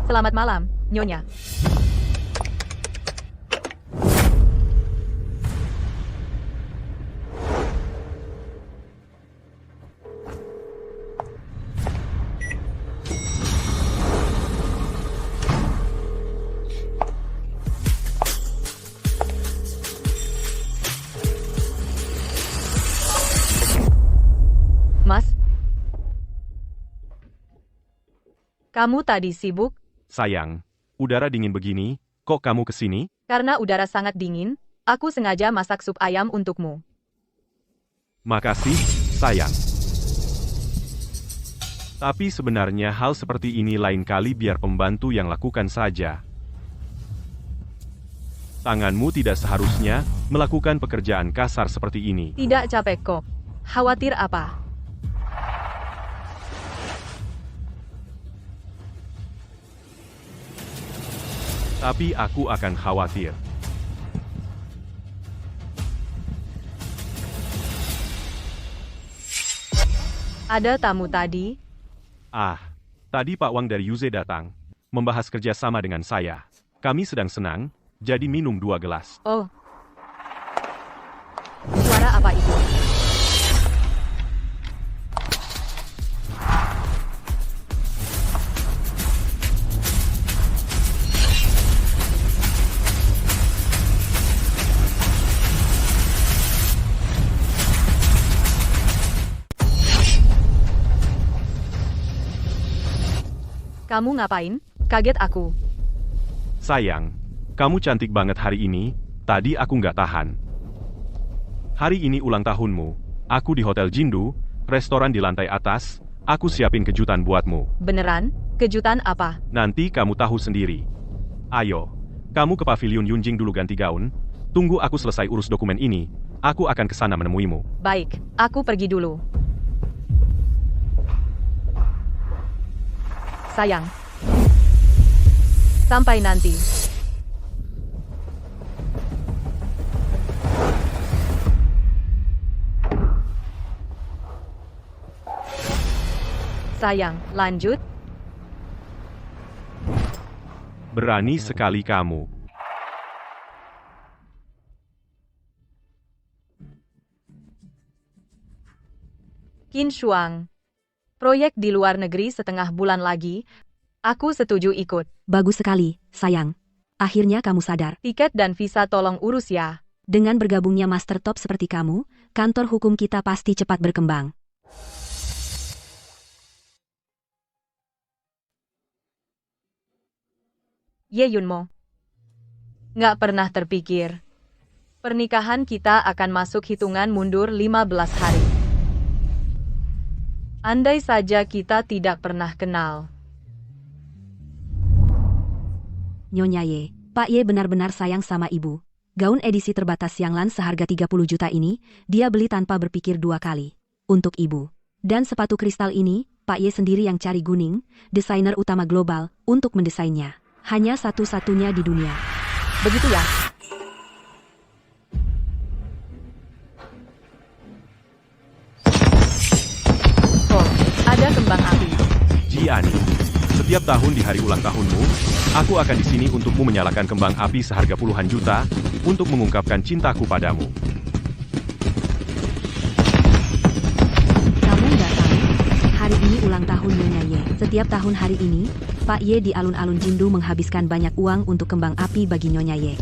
Selamat malam, Nyonya. Mas, kamu tadi sibuk? Sayang, udara dingin begini, kok kamu kesini? Karena udara sangat dingin, aku sengaja masak sup ayam untukmu. Makasih, sayang. Tapi sebenarnya hal seperti ini lain kali biar pembantu yang lakukan saja. Tanganmu tidak seharusnya melakukan pekerjaan kasar seperti ini. Tidak capek kok. Khawatir apa? Tapi aku akan khawatir. Ada tamu tadi? Tadi Pak Wang dari Yuze datang, membahas kerjasama dengan saya. Kami sedang senang, jadi minum 2 gelas. Oh. Suara apa itu? Kamu ngapain? Kaget aku. Sayang, kamu cantik banget hari ini, tadi aku nggak tahan. Hari ini ulang tahunmu, aku di Hotel Jindu, restoran di lantai atas, aku siapin kejutan buatmu. Beneran? Kejutan apa? Nanti kamu tahu sendiri. Ayo, kamu ke pavilion Yunjing dulu ganti gaun, tunggu aku selesai urus dokumen ini, aku akan kesana menemuimu. Baik, aku pergi dulu. Sayang. Sampai nanti. Sayang, lanjut. Berani sekali kamu. Qin Shuang. Proyek di luar negeri setengah bulan lagi. Aku setuju ikut. Bagus sekali, sayang. Akhirnya kamu sadar. Tiket dan visa tolong urus ya. Dengan bergabungnya master top seperti kamu, kantor hukum kita pasti cepat berkembang. Ye Yunmo. Nggak pernah terpikir. Pernikahan kita akan masuk hitungan mundur 15 hari. Andai saja kita tidak pernah kenal. Nyonya Ye, Pak Ye benar-benar sayang sama ibu. Gaun edisi terbatas Yanglan seharga 30 juta ini, dia beli tanpa berpikir 2 kali. Untuk ibu. Dan sepatu kristal ini, Pak Ye sendiri yang cari Guning, desainer utama global, untuk mendesainnya. Hanya satu-satunya di dunia. Begitu ya? Oh, ada kembang api. Jiani, setiap tahun di hari ulang tahunmu, aku akan di sini untukmu menyalakan kembang api seharga puluhan juta, untuk mengungkapkan cintaku padamu. Kamu nggak tahu? Hari ini ulang tahun Nyonya Ye. Setiap tahun hari ini, Pak Ye di alun-alun Jindu menghabiskan banyak uang untuk kembang api bagi Nyonya Ye.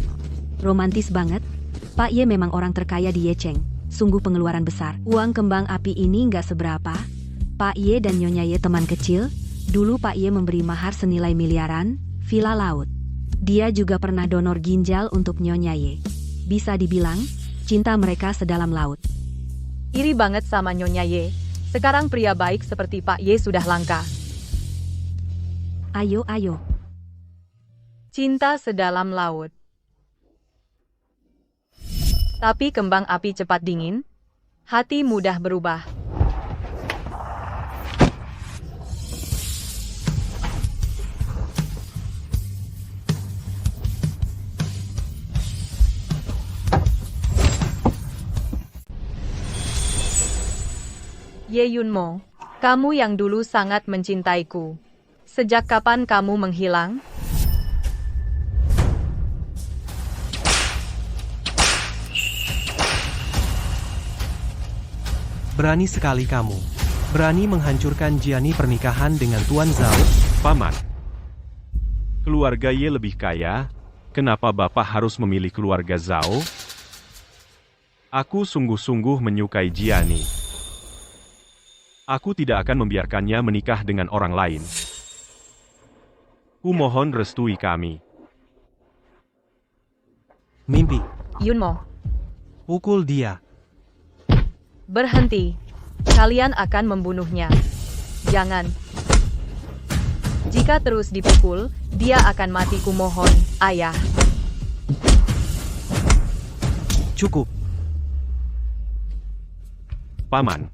Romantis banget. Pak Ye memang orang terkaya di Yecheng. Sungguh pengeluaran besar. Uang kembang api ini nggak seberapa. Pak Ye dan Nyonya Ye teman kecil. Dulu Pak Ye memberi mahar senilai miliaran, villa laut. Dia juga pernah donor ginjal untuk Nyonya Ye. Bisa dibilang, cinta mereka sedalam laut. Iri banget sama Nyonya Ye. Sekarang pria baik seperti Pak Ye sudah langka. Ayo, ayo. Cinta sedalam laut. Tapi kembang api cepat dingin, hati mudah berubah. Ye Yunmo, kamu yang dulu sangat mencintaiku. Sejak kapan kamu menghilang? Berani sekali kamu. Berani menghancurkan Jiani pernikahan dengan Tuan Zhao? Paman. Keluarga Ye lebih kaya, kenapa Bapak harus memilih keluarga Zhao? Aku sungguh-sungguh menyukai Jiani. Aku tidak akan membiarkannya menikah dengan orang lain. Kumohon restui kami. Mimpi. Yunmo, Pukul dia. berhenti. Kalian akan membunuhnya. Jangan. Jika terus dipukul, dia akan mati, kumohon, ayah. Cukup. Paman.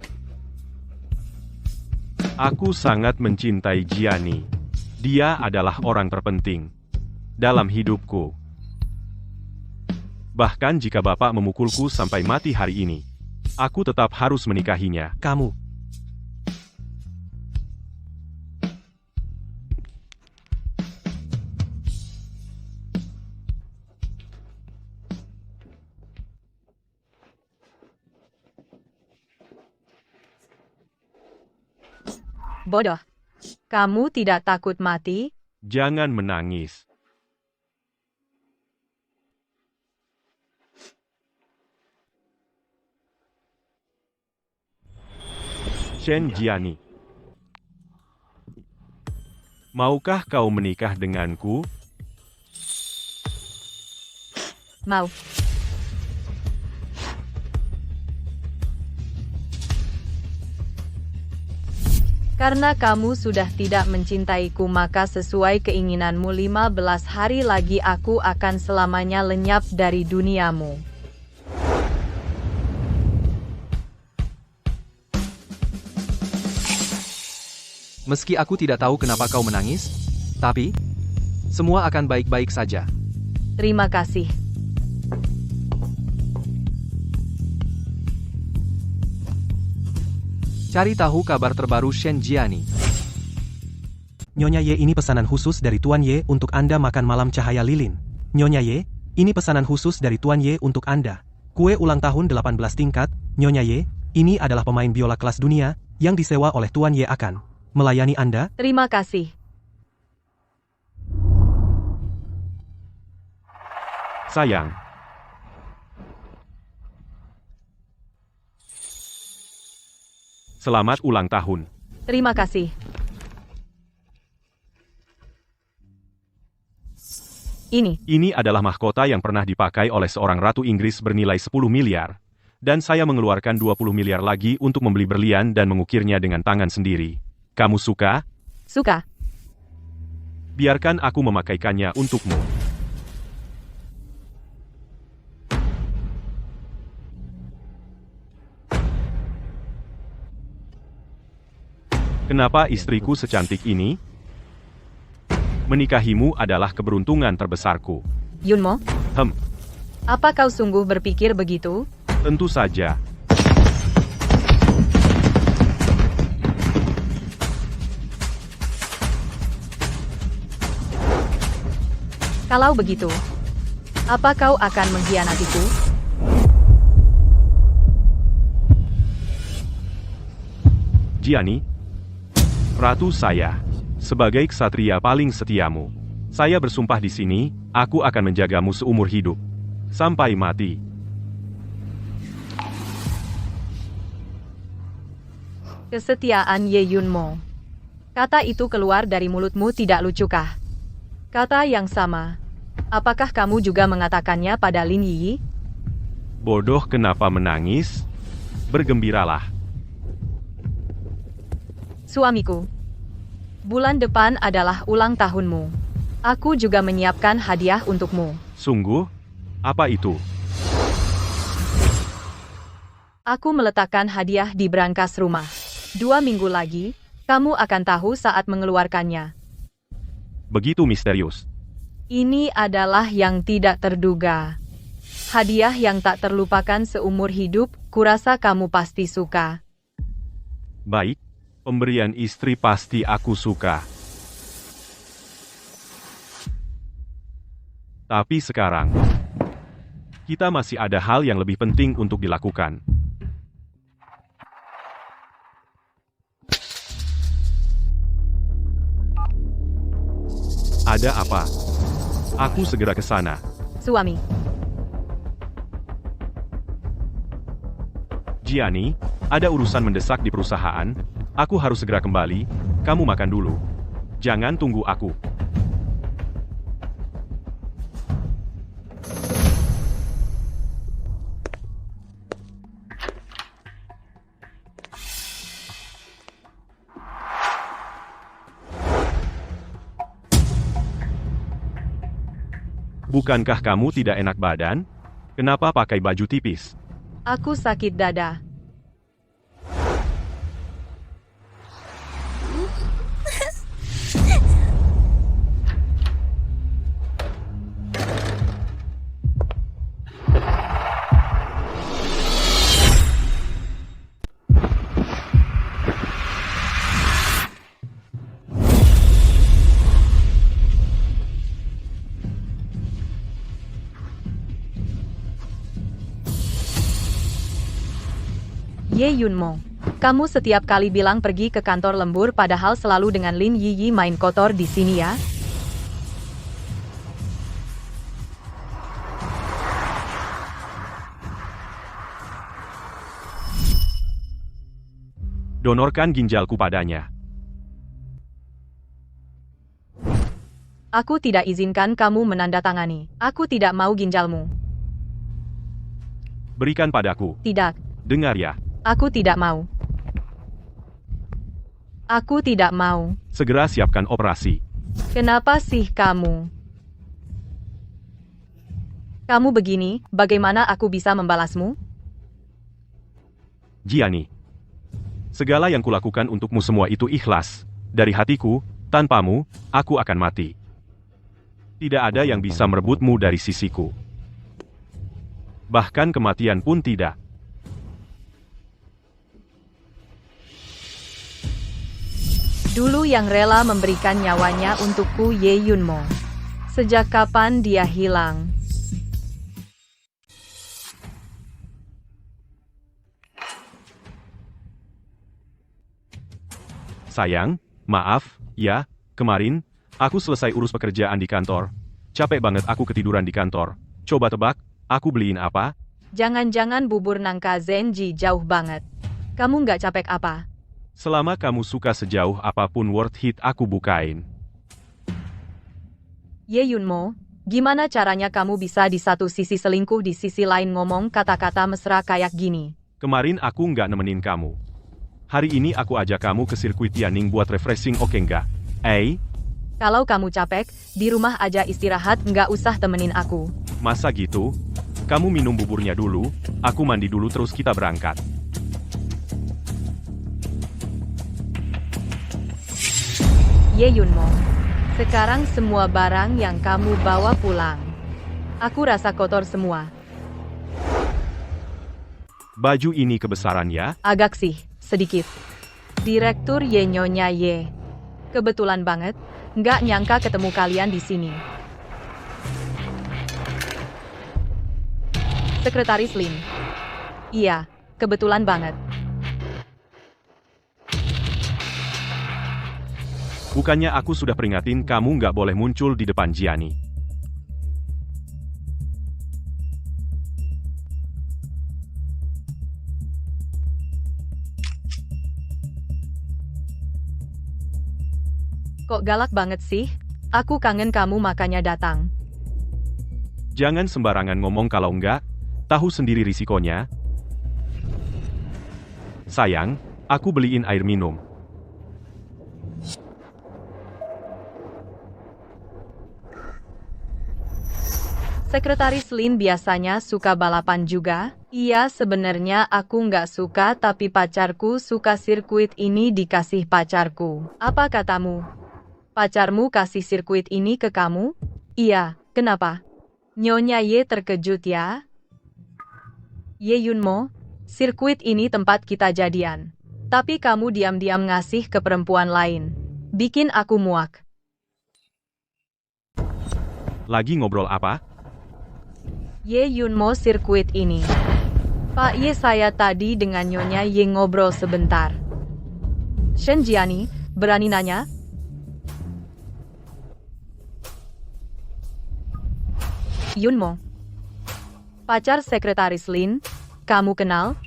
Aku sangat mencintai Jiani. Dia adalah orang terpenting dalam hidupku. Bahkan jika Bapak memukulku sampai mati hari ini, aku tetap harus menikahinya. Kamu. Bodoh. Kamu tidak takut mati? Jangan menangis. Shen Jiani. Maukah kau menikah denganku? Mau. Karena kamu sudah tidak mencintaiku, maka sesuai keinginanmu 15 hari lagi aku akan selamanya lenyap dari duniamu. Meski aku tidak tahu kenapa kau menangis, tapi semua akan baik-baik saja. Terima kasih. Cari tahu kabar terbaru Shen Jiani. Nyonya Ye, ini pesanan khusus dari Tuan Ye untuk Anda makan malam cahaya lilin. Nyonya Ye, ini pesanan khusus dari Tuan Ye untuk Anda. Kue ulang tahun 18 tingkat. Nyonya Ye, ini adalah pemain biola kelas dunia yang disewa oleh Tuan Ye akan melayani Anda. Terima kasih. Sayang. Selamat ulang tahun. Terima kasih. Ini adalah mahkota yang pernah dipakai oleh seorang ratu Inggris bernilai 10 miliar. Dan saya mengeluarkan 20 miliar lagi untuk membeli berlian dan mengukirnya dengan tangan sendiri. Kamu suka? suka. Biarkan aku memakaikannya untukmu. Kenapa istriku secantik ini? Menikahimu adalah keberuntungan terbesarku. Yunmo, Hem, apa kau sungguh berpikir begitu? tentu saja. Kalau begitu, apa kau akan mengkhianatiku? Jiani, ratu saya, sebagai ksatria paling setiamu, saya bersumpah di sini, aku akan menjagamu seumur hidup. Sampai mati. Kesetiaan Ye Yunmo. Kata itu keluar dari mulutmu tidak lucukah? Kata yang sama. Apakah kamu juga mengatakannya pada Lin Yi? Bodoh, kenapa menangis? Bergembiralah. Suamiku. Bulan depan adalah ulang tahunmu. Aku juga menyiapkan hadiah untukmu. Sungguh? Apa itu? Aku meletakkan hadiah di brankas rumah. 2 minggu lagi, kamu akan tahu saat mengeluarkannya. Begitu misterius. Ini adalah yang tidak terduga. Hadiah yang tak terlupakan seumur hidup, kurasa kamu pasti suka. Baik, pemberian istri pasti aku suka. Tapi sekarang, kita masih ada hal yang lebih penting untuk dilakukan. Ada apa? Aku segera ke sana. Suami, Gianni, ada urusan mendesak di perusahaan. Aku harus segera kembali. Kamu makan dulu. Jangan tunggu aku. Bukankah kamu tidak enak badan? Kenapa pakai baju tipis? aku sakit dada. Ye Yunmo, kamu setiap kali bilang pergi ke kantor lembur padahal selalu dengan Lin Yiyi main kotor di sini ya? Donorkan ginjalku padanya. Aku tidak izinkan kamu menandatangani. Aku tidak mau ginjalmu. Berikan padaku. Tidak, Dengar ya. aku tidak mau. Aku tidak mau. Segera siapkan operasi. Kenapa sih kamu? Kamu begini, bagaimana aku bisa membalasmu? Gianni. Segala yang kulakukan untukmu semua itu ikhlas. Dari hatiku, tanpamu, aku akan mati. Tidak ada yang bisa merebutmu dari sisiku. Bahkan kematian pun tidak. Dulu yang rela memberikan nyawanya untukku Ye Yunmo. Sejak kapan dia hilang? Sayang, maaf, ya, kemarin, aku selesai urus pekerjaan di kantor. Capek banget aku ketiduran di kantor. Coba tebak, aku beliin apa? Jangan-jangan bubur nangka Zenji jauh banget. Kamu nggak capek apa? Selama kamu suka sejauh apapun worth it aku bukain. Ye Yunmo, gimana caranya kamu bisa di satu sisi selingkuh di sisi lain ngomong kata-kata mesra kayak gini? Kemarin aku nggak nemenin kamu. Hari ini aku ajak kamu ke sirkuit Tianning buat refreshing, oke nggak? Kalau kamu capek, di rumah aja istirahat, nggak usah temenin aku. Masa gitu? Kamu minum buburnya dulu, aku mandi dulu terus kita berangkat. Ye Yunmo, sekarang semua barang yang kamu bawa pulang. Aku rasa kotor semua. Baju ini kebesaran ya? Agak sih, sedikit. Direktur Ye Nyonya Ye. Kebetulan banget, nggak nyangka ketemu kalian di sini. Sekretaris Lin. Iya, kebetulan banget. Bukannya aku sudah peringatin kamu nggak boleh muncul di depan Gianni. Kok galak banget sih? Aku kangen kamu makanya datang. Jangan sembarangan ngomong kalau nggak, tahu sendiri risikonya. Sayang, aku beliin air minum. Sekretaris Lin biasanya suka balapan juga? Iya, sebenarnya aku nggak suka tapi pacarku suka sirkuit ini dikasih pacarku. Apa katamu? Pacarmu kasih sirkuit ini ke kamu? Iya, kenapa? Nyonya Ye terkejut ya? Ye Yunmo, sirkuit ini tempat kita jadian. Tapi kamu diam-diam ngasih ke perempuan lain. Bikin aku muak. Lagi ngobrol apa? Ye Yunmo sirkuit ini. Pak Ye, saya tadi dengan Nyonya Ye ngobrol sebentar. Shen Jiani, berani nanya? Yunmo. Pacar Sekretaris Lin, kamu kenal?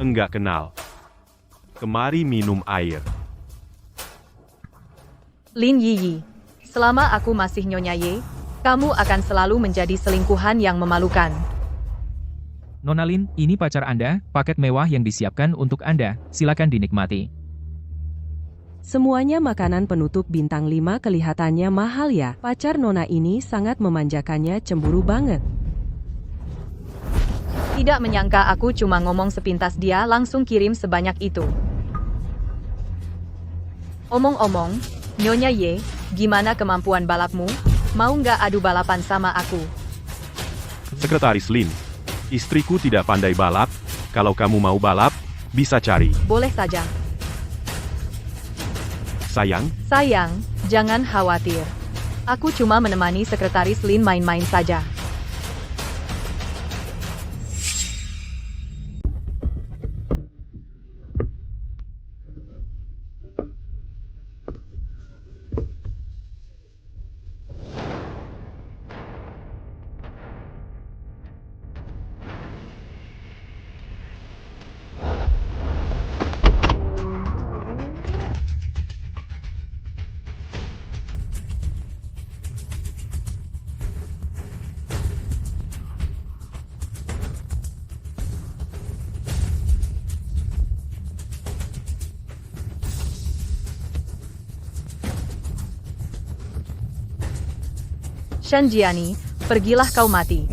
Enggak kenal. Kemari minum air. Lin Yiyi. Selama aku masih Nyonya Ye, kamu akan selalu menjadi selingkuhan yang memalukan. Nona Lin, ini pacar Anda, paket mewah yang disiapkan untuk Anda, silakan dinikmati. Semuanya makanan penutup bintang 5 kelihatannya mahal ya. Pacar Nona ini sangat memanjakannya, cemburu banget. Tidak menyangka aku cuma ngomong sepintas dia langsung kirim sebanyak itu. Omong-omong, Nyonya Ye, gimana kemampuan balapmu? Mau nggak adu balapan sama aku? Sekretaris Lin, istriku tidak pandai balap. Kalau kamu mau balap, bisa cari. Boleh saja. Sayang, Jangan khawatir. Aku cuma menemani Sekretaris Lin main-main saja. Shen Jiani, pergilah kau mati.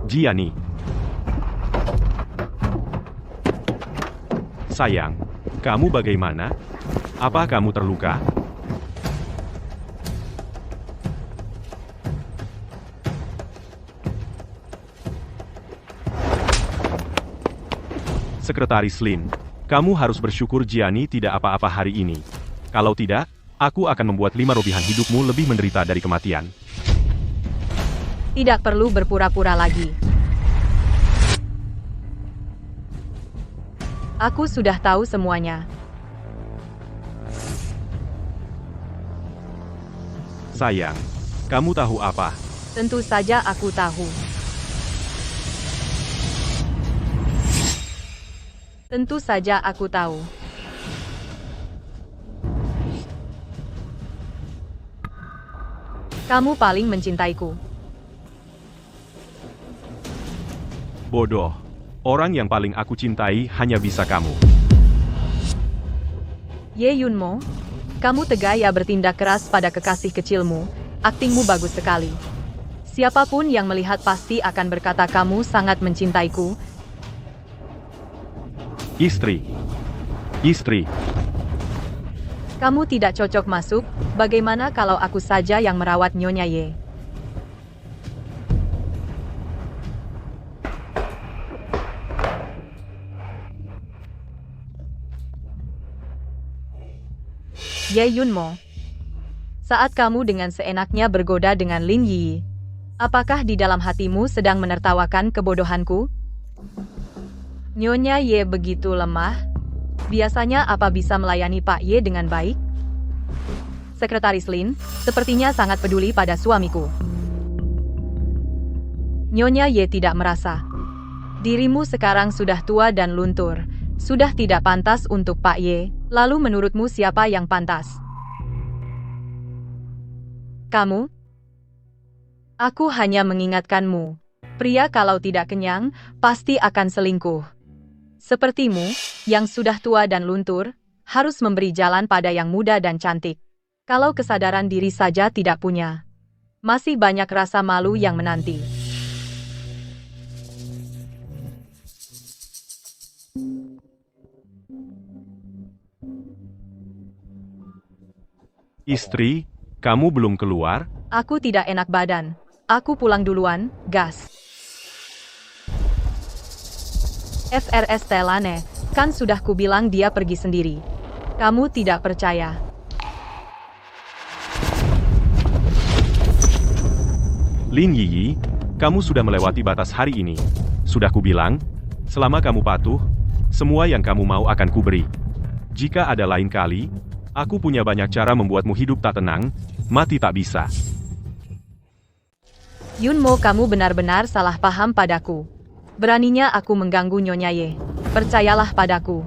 Jiani. Sayang, kamu bagaimana? Apa kamu terluka? Sekretaris Lin, kamu harus bersyukur Jiani tidak apa-apa hari ini. Kalau tidak, aku akan membuat 5 robihan hidupmu lebih menderita dari kematian. Tidak perlu berpura-pura lagi. Aku sudah tahu semuanya. Sayang, kamu tahu apa? Tentu saja aku tahu. Tentu saja aku tahu. Kamu paling mencintaiku. Bodoh. Orang yang paling aku cintai hanya bisa kamu. Ye Yunmo, kamu tega ya bertindak keras pada kekasih kecilmu. Aktingmu bagus sekali. Siapapun yang melihat pasti akan berkata kamu sangat mencintaiku. Istri. Kamu tidak cocok masuk, bagaimana kalau aku saja yang merawat Nyonya Ye? Ye Yunmo, saat kamu dengan seenaknya bergoda dengan Lin Yi, apakah di dalam hatimu sedang menertawakan kebodohanku? Nyonya Ye begitu lemah. Biasanya apa bisa melayani Pak Ye dengan baik? Sekretaris Lin, sepertinya sangat peduli pada suamiku. Nyonya Ye tidak merasa. Dirimu sekarang sudah tua dan luntur. Sudah tidak pantas untuk Pak Ye. Lalu menurutmu siapa yang pantas? Kamu? Aku hanya mengingatkanmu. Pria kalau tidak kenyang, pasti akan selingkuh. Sepertimu, yang sudah tua dan luntur, harus memberi jalan pada yang muda dan cantik. Kalau kesadaran diri saja tidak punya, masih banyak rasa malu yang menanti. Istri, kamu belum keluar? Aku tidak enak badan. Aku pulang duluan, gas. FRS Telane, kan sudah kubilang dia pergi sendiri. Kamu tidak percaya. Lin Yiyi, kamu sudah melewati batas hari ini. Sudah kubilang, selama kamu patuh, semua yang kamu mau akan kuberi. Jika ada lain kali, aku punya banyak cara membuatmu hidup tak tenang, mati tak bisa. Yunmo, kamu benar-benar salah paham padaku. Beraninya aku mengganggu Nyonya Ye. Percayalah padaku.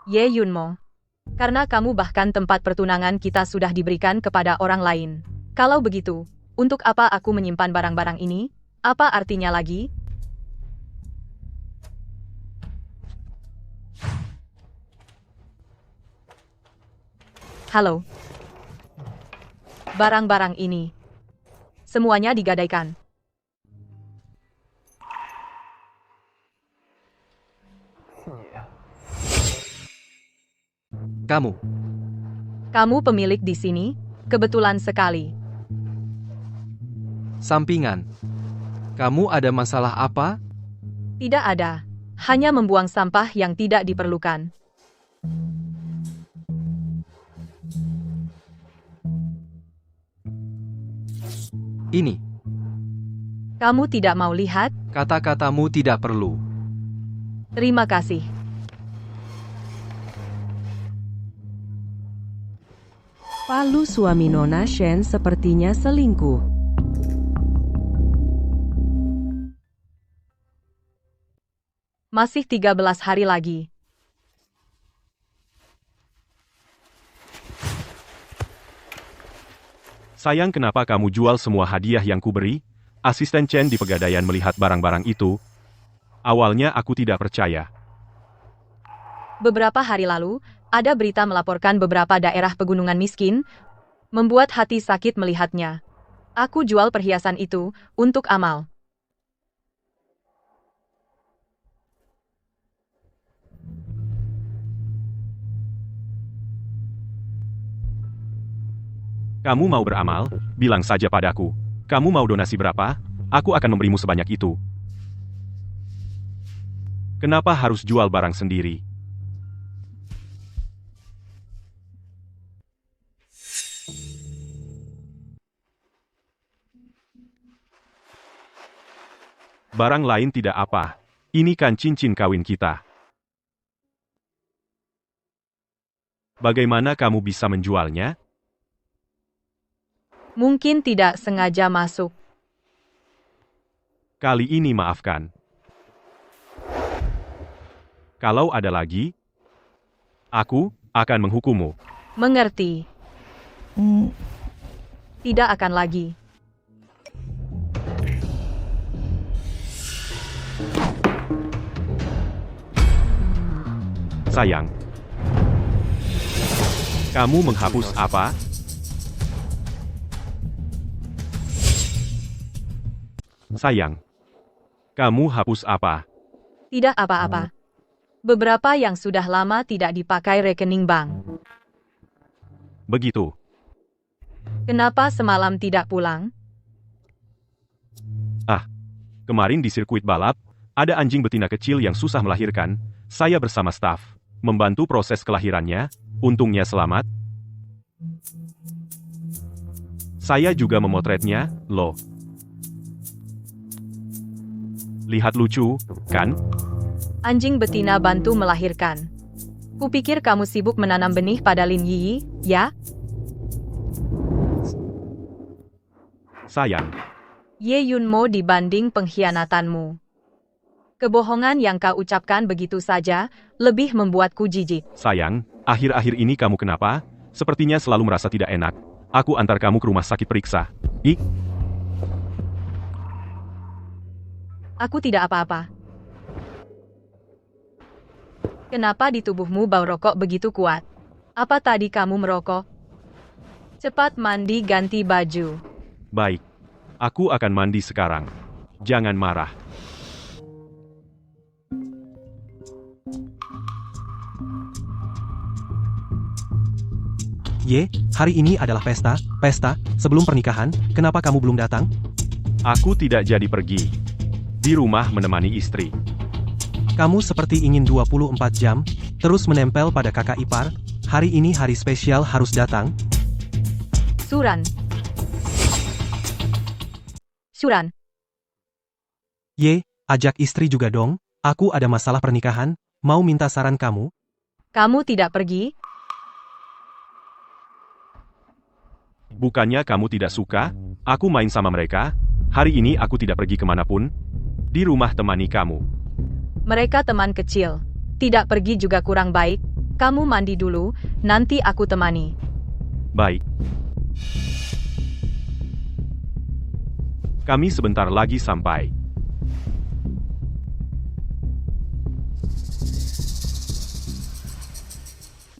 Ye Yunmo. Karena kamu bahkan tempat pertunangan kita sudah diberikan kepada orang lain. Kalau begitu, untuk apa aku menyimpan barang-barang ini? Apa artinya lagi? Halo. Barang-barang ini. Semuanya digadaikan. Kamu, pemilik di sini? Kebetulan sekali. sampingan. Kamu ada masalah apa? Tidak ada. Hanya membuang sampah yang tidak diperlukan. Ini, Kamu tidak mau lihat? kata-katamu tidak perlu. Terima kasih. Palu suami Nona Shen sepertinya selingkuh. Masih 13 hari lagi. Sayang, kenapa kamu jual semua hadiah yang kuberi? Asisten Chen di Pegadaian melihat barang-barang itu. Awalnya aku tidak percaya. Beberapa hari lalu, ada berita melaporkan beberapa daerah pegunungan miskin, membuat hati sakit melihatnya. Aku jual perhiasan itu, untuk amal. Kamu mau beramal? Bilang saja padaku. Kamu mau donasi berapa? Aku akan memberimu sebanyak itu. Kenapa harus jual barang sendiri? Barang lain tidak apa. Ini kan cincin kawin kita. Bagaimana kamu bisa menjualnya? Mungkin tidak sengaja masuk. Kali ini maafkan. Kalau ada lagi, aku akan menghukummu. Mengerti. Tidak akan lagi. Sayang. Kamu menghapus apa? Sayang. Kamu hapus apa? Tidak apa-apa. Beberapa yang sudah lama tidak dipakai rekening bank. Begitu. Kenapa semalam tidak pulang? Kemarin di sirkuit balap, ada anjing betina kecil yang susah melahirkan. Saya bersama staf membantu proses kelahirannya. Untungnya selamat. Saya juga memotretnya, loh. Lihat lucu, kan? Anjing betina bantu melahirkan. Kupikir kamu sibuk menanam benih pada Lin Yiyi, ya? Sayang. Ye Yunmo dibanding pengkhianatanmu. Kebohongan yang kau ucapkan begitu saja, lebih membuatku jijik. Sayang, akhir-akhir ini kamu kenapa? Sepertinya selalu merasa tidak enak. Aku antar kamu ke rumah sakit periksa. Aku tidak apa-apa. Kenapa di tubuhmu bau rokok begitu kuat? Apa tadi kamu merokok? Cepat mandi ganti baju. Baik. Aku akan mandi sekarang. Jangan marah. Ye, hari ini adalah pesta, sebelum pernikahan, kenapa kamu belum datang? Aku tidak jadi pergi. Di rumah menemani istri. Kamu seperti ingin 24 jam, terus menempel pada kakak ipar, hari ini hari spesial harus datang. Suran. Suran. Ye, ajak istri juga dong, aku ada masalah pernikahan, mau minta saran kamu? Kamu tidak pergi? Bukannya kamu tidak suka? Aku main sama mereka. Hari ini aku tidak pergi kemanapun. Di rumah temani kamu. Mereka teman kecil. Tidak pergi juga kurang baik. Kamu mandi dulu, nanti aku temani. Baik. Kami sebentar lagi sampai.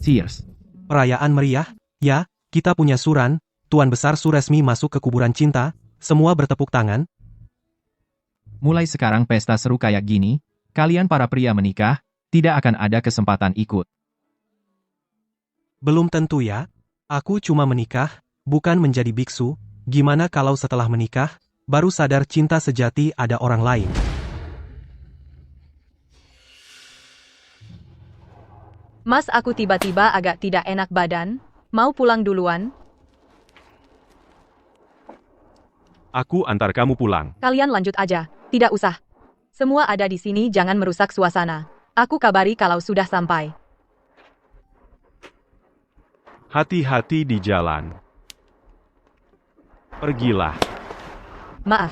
Cheers. Perayaan meriah? Ya, kita punya Suran, Tuan Besar Su resmi masuk ke kuburan cinta, semua bertepuk tangan. Mulai sekarang pesta seru kayak gini, kalian para pria menikah, tidak akan ada kesempatan ikut. Belum tentu ya, aku cuma menikah, bukan menjadi biksu, gimana kalau setelah menikah, baru sadar cinta sejati ada orang lain. Mas, aku tiba-tiba agak tidak enak badan. Mau pulang duluan? Aku antar kamu pulang. Kalian lanjut aja. Tidak usah. Semua ada di sini, jangan merusak suasana. Aku kabari kalau sudah sampai. Hati-hati di jalan. Pergilah. Maaf.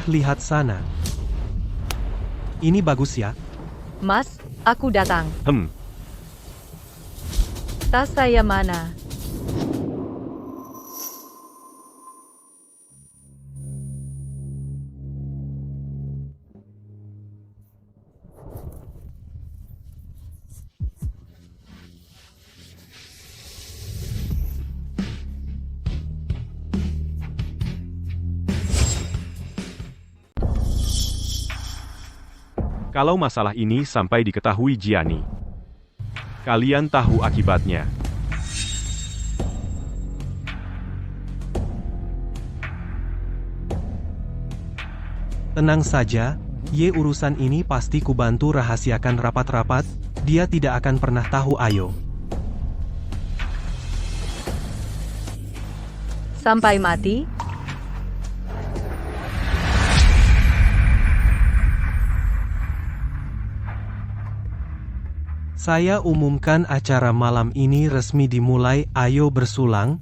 Lihat sana. Ini bagus ya. Mas, aku datang. Tas saya mana? Kalau masalah ini sampai diketahui Gianni, kalian tahu akibatnya. Tenang saja, Ye, urusan ini pasti kubantu rahasiakan rapat-rapat, dia tidak akan pernah tahu. Ayo. Sampai mati? Saya umumkan acara malam ini resmi dimulai, ayo bersulang.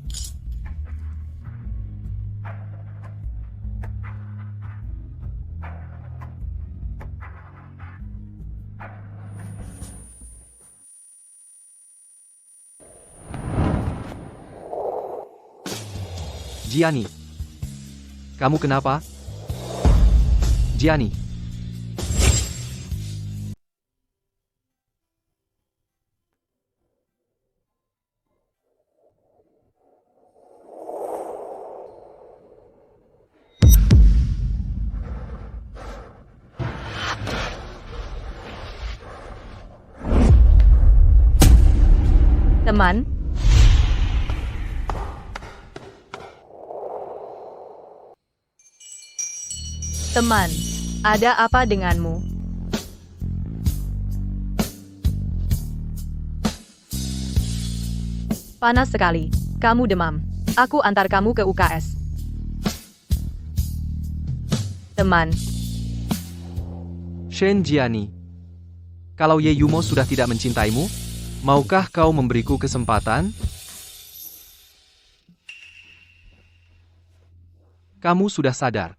Gianni. Kamu kenapa? Gianni. Teman? Teman, ada apa denganmu? Panas sekali. Kamu demam. Aku antar kamu ke UKS. Teman. Shen Gianni. Kalau Ye Yumo sudah tidak mencintaimu, maukah kau memberiku kesempatan? Kamu sudah sadar.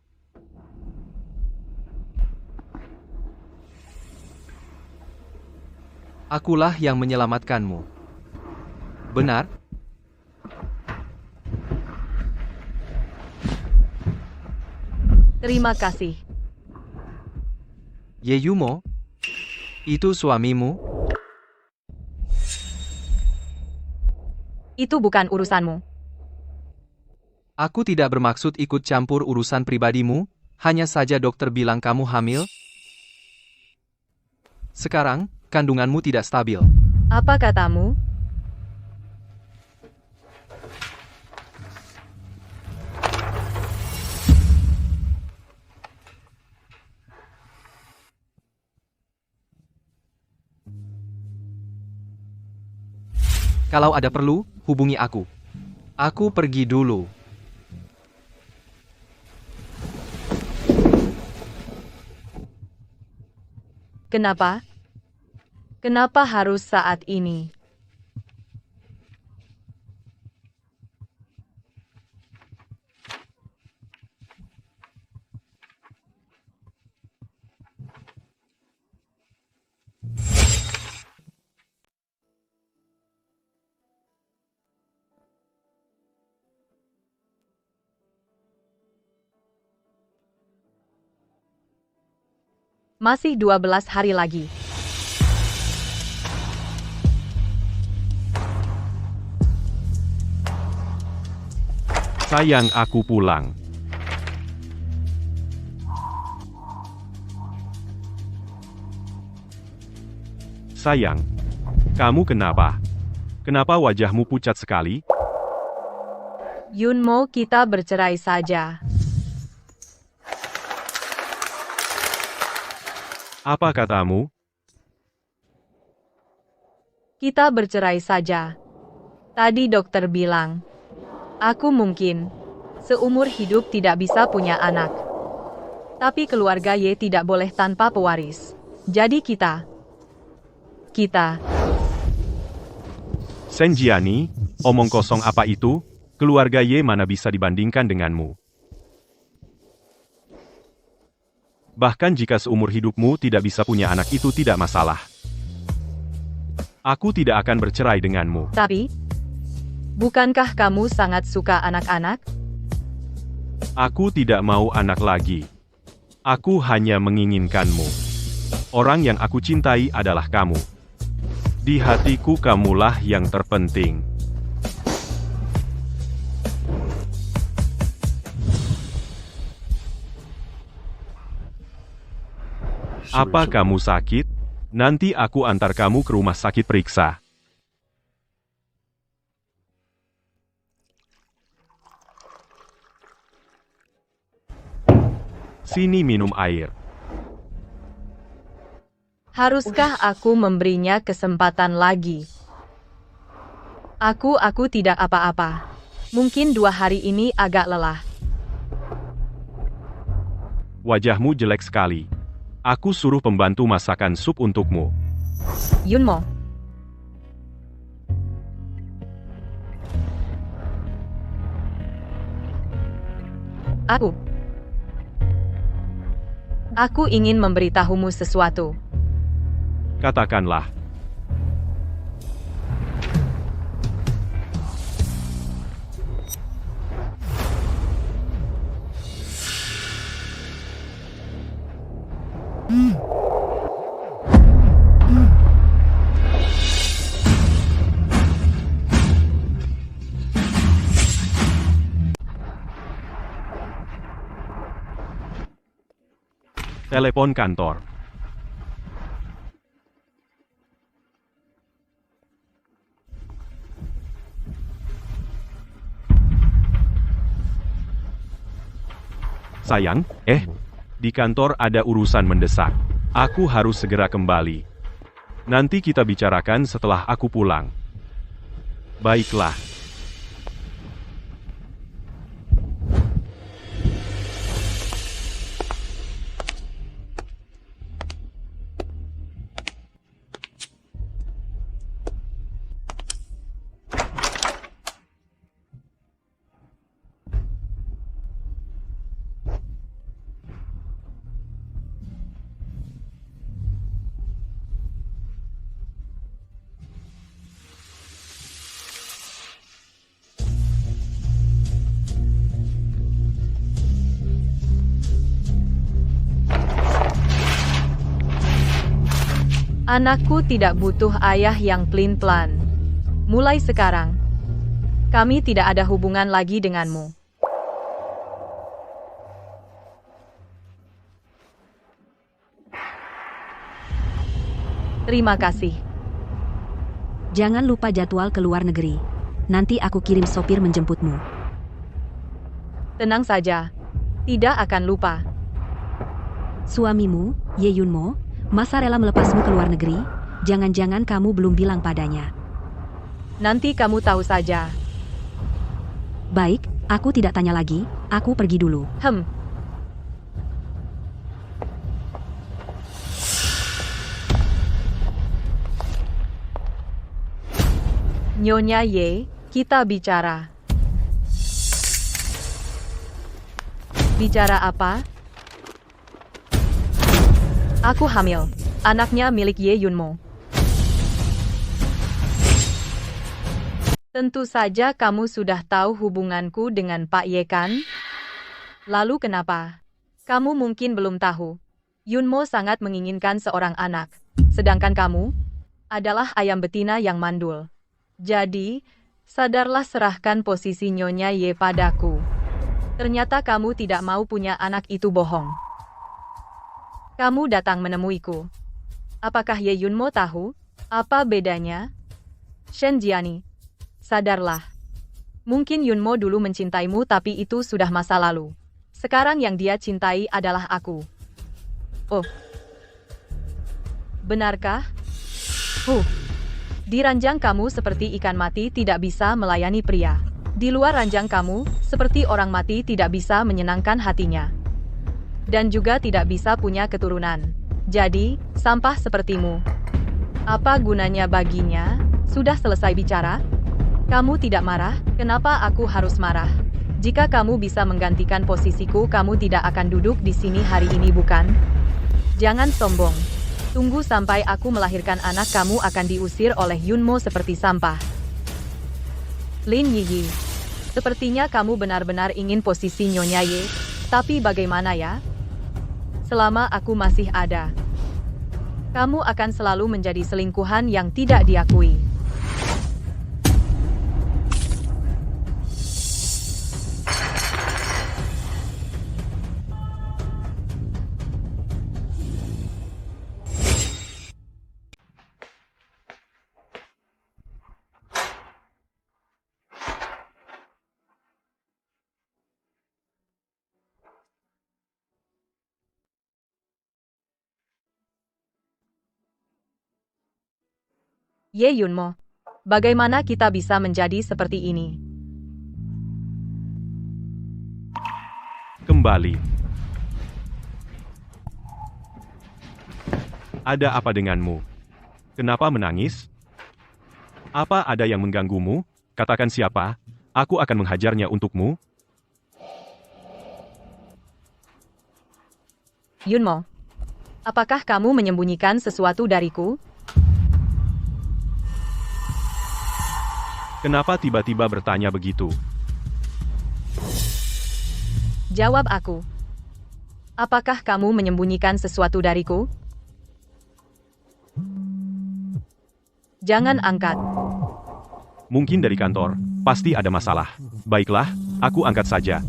Akulah yang menyelamatkanmu. Benar? Terima kasih. Ye Yumo? Itu suamimu? Itu bukan urusanmu. Aku tidak bermaksud ikut campur urusan pribadimu, hanya saja dokter bilang kamu hamil. Sekarang, kandunganmu tidak stabil. Apa katamu? Kalau ada perlu, hubungi aku. Aku pergi dulu. Kenapa? Kenapa harus saat ini? Masih 12 hari lagi. Sayang, aku pulang. Sayang, kamu kenapa? Kenapa wajahmu pucat sekali? Yunmo, kita bercerai saja. Apa katamu? Kita bercerai saja. Tadi dokter bilang, aku mungkin seumur hidup tidak bisa punya anak. Tapi keluarga Y tidak boleh tanpa pewaris. Jadi kita. Senjiani, omong kosong apa itu? Keluarga Y mana bisa dibandingkan denganmu? Bahkan jika seumur hidupmu tidak bisa punya anak itu tidak masalah. Aku tidak akan bercerai denganmu. Tapi, bukankah kamu sangat suka anak-anak? Aku tidak mau anak lagi. Aku hanya menginginkanmu. Orang yang aku cintai adalah kamu. Di hatiku kamulah yang terpenting. Apa kamu sakit? Nanti aku antar kamu ke rumah sakit periksa. Sini minum air. Haruskah aku memberinya kesempatan lagi? Aku tidak apa-apa. Mungkin 2 hari ini agak lelah. Wajahmu jelek sekali. Aku suruh pembantu masakan sup untukmu. Yunmo. Aku ingin memberitahumu sesuatu. Katakanlah. Telepon kantor. Sayang, di kantor ada urusan mendesak. Aku harus segera kembali. Nanti kita bicarakan setelah aku pulang. Baiklah. Anakku tidak butuh ayah yang pelin-pelan. Mulai sekarang, kami tidak ada hubungan lagi denganmu. Terima kasih. Jangan lupa jadwal ke luar negeri. Nanti aku kirim sopir menjemputmu. Tenang saja. Tidak akan lupa. Suamimu, Ye Yunmo, masa rela melepasmu ke luar negeri? Jangan-jangan kamu belum bilang padanya. Nanti kamu tahu saja. Baik, aku tidak tanya lagi, aku pergi dulu. Nyonya Ye, kita bicara. Bicara apa? Aku hamil. Anaknya milik Ye Yunmo. Tentu saja kamu sudah tahu hubunganku dengan Pak Ye kan? Lalu kenapa? Kamu mungkin belum tahu. Yunmo sangat menginginkan seorang anak. Sedangkan kamu adalah ayam betina yang mandul. Jadi, sadarlah, serahkan posisi Nyonya Ye padaku. Ternyata kamu tidak mau punya anak, itu bohong. Kamu datang menemuiku. Apakah Ye Yunmo tahu apa bedanya? Shen Jiani, sadarlah. Mungkin Yunmo dulu mencintaimu, tapi itu sudah masa lalu. Sekarang yang dia cintai adalah aku. Oh, benarkah? Di ranjang kamu seperti ikan mati, tidak bisa melayani pria. Di luar ranjang kamu, seperti orang mati, tidak bisa menyenangkan hatinya. Dan juga tidak bisa punya keturunan. Jadi, sampah sepertimu. Apa gunanya baginya? Sudah selesai bicara? Kamu tidak marah? Kenapa aku harus marah? Jika kamu bisa menggantikan posisiku, kamu tidak akan duduk di sini hari ini, bukan? Jangan sombong. Tunggu sampai aku melahirkan anak, kamu akan diusir oleh Yunmo seperti sampah. Lin Yiyi, sepertinya kamu benar-benar ingin posisi Nyonya Ye, tapi bagaimana ya? Selama aku masih ada, kamu akan selalu menjadi selingkuhan yang tidak diakui. Ye Yunmo, bagaimana kita bisa menjadi seperti ini? Kembali. Ada apa denganmu? Kenapa menangis? Apa ada yang mengganggumu? Katakan siapa, aku akan menghajarnya untukmu. Yunmo, apakah kamu menyembunyikan sesuatu dariku? Kenapa tiba-tiba bertanya begitu? Jawab aku. Apakah kamu menyembunyikan sesuatu dariku? Jangan angkat. Mungkin dari kantor, pasti ada masalah. Baiklah, aku angkat saja.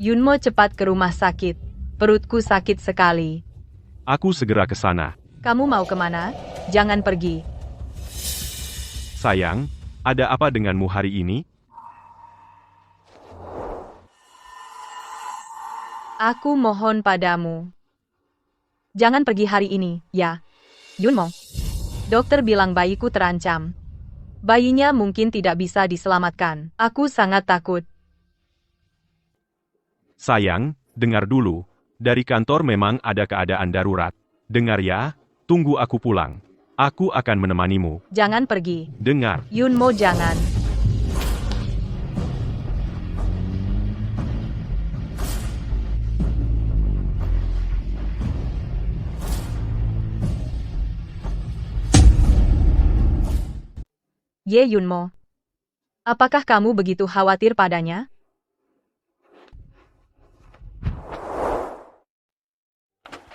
Yunmo, cepat ke rumah sakit. Perutku sakit sekali. Aku segera ke sana. Kamu mau kemana? Jangan pergi. Sayang, ada apa denganmu hari ini? Aku mohon padamu. Jangan pergi hari ini, ya. Yunmo. Dokter bilang bayiku terancam. Bayinya mungkin tidak bisa diselamatkan. Aku sangat takut. Sayang, dengar dulu. Dari kantor memang ada keadaan darurat. Dengar ya, tunggu aku pulang. Aku akan menemanimu. Jangan pergi. Dengar. Yunmo, jangan. Ye Yunmo, apakah kamu begitu khawatir padanya?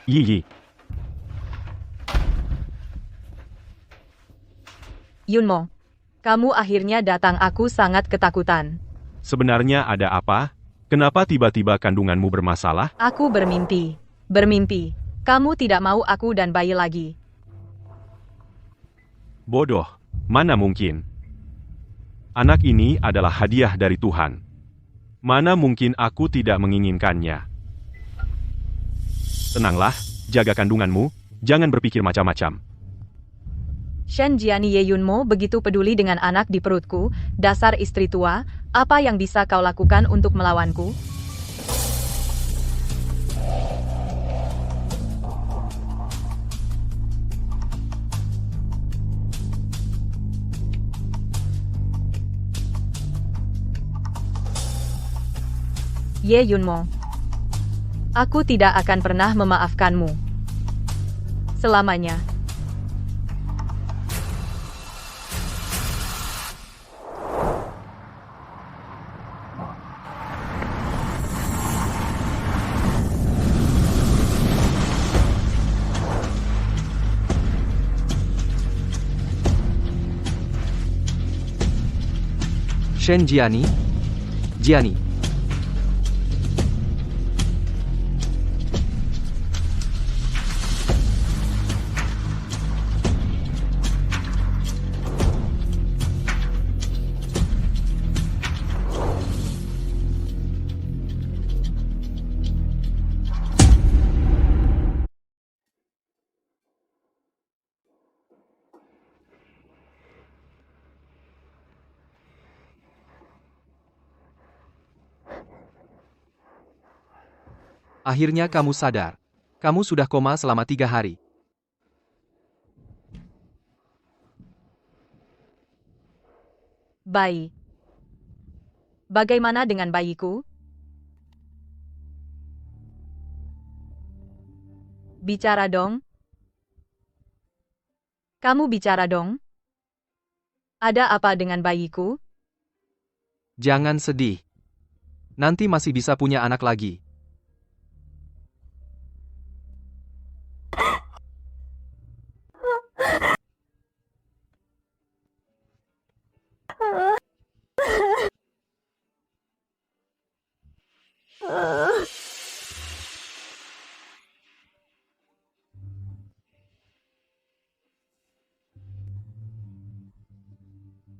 Yiyi. Yunmo, kamu akhirnya datang, aku sangat ketakutan. Sebenarnya ada apa? Kenapa tiba-tiba kandunganmu bermasalah? Aku bermimpi. Bermimpi. Kamu tidak mau aku dan bayi lagi. Bodoh, mana mungkin. Anak ini adalah hadiah dari Tuhan. Mana mungkin aku tidak menginginkannya. Tenanglah, jaga kandunganmu, jangan berpikir macam-macam. Shen Jiani Ye Yunmo begitu peduli dengan anak di perutku, dasar istri tua, apa yang bisa kau lakukan untuk melawanku? Ye Yunmo, aku tidak akan pernah memaafkanmu. Selamanya. Shen Jiani. Jiani. Akhirnya kamu sadar. Kamu sudah koma selama 3 hari. Bayi. Bagaimana dengan bayiku? Bicara dong. Kamu bicara dong. Ada apa dengan bayiku? Jangan sedih. Nanti masih bisa punya anak lagi.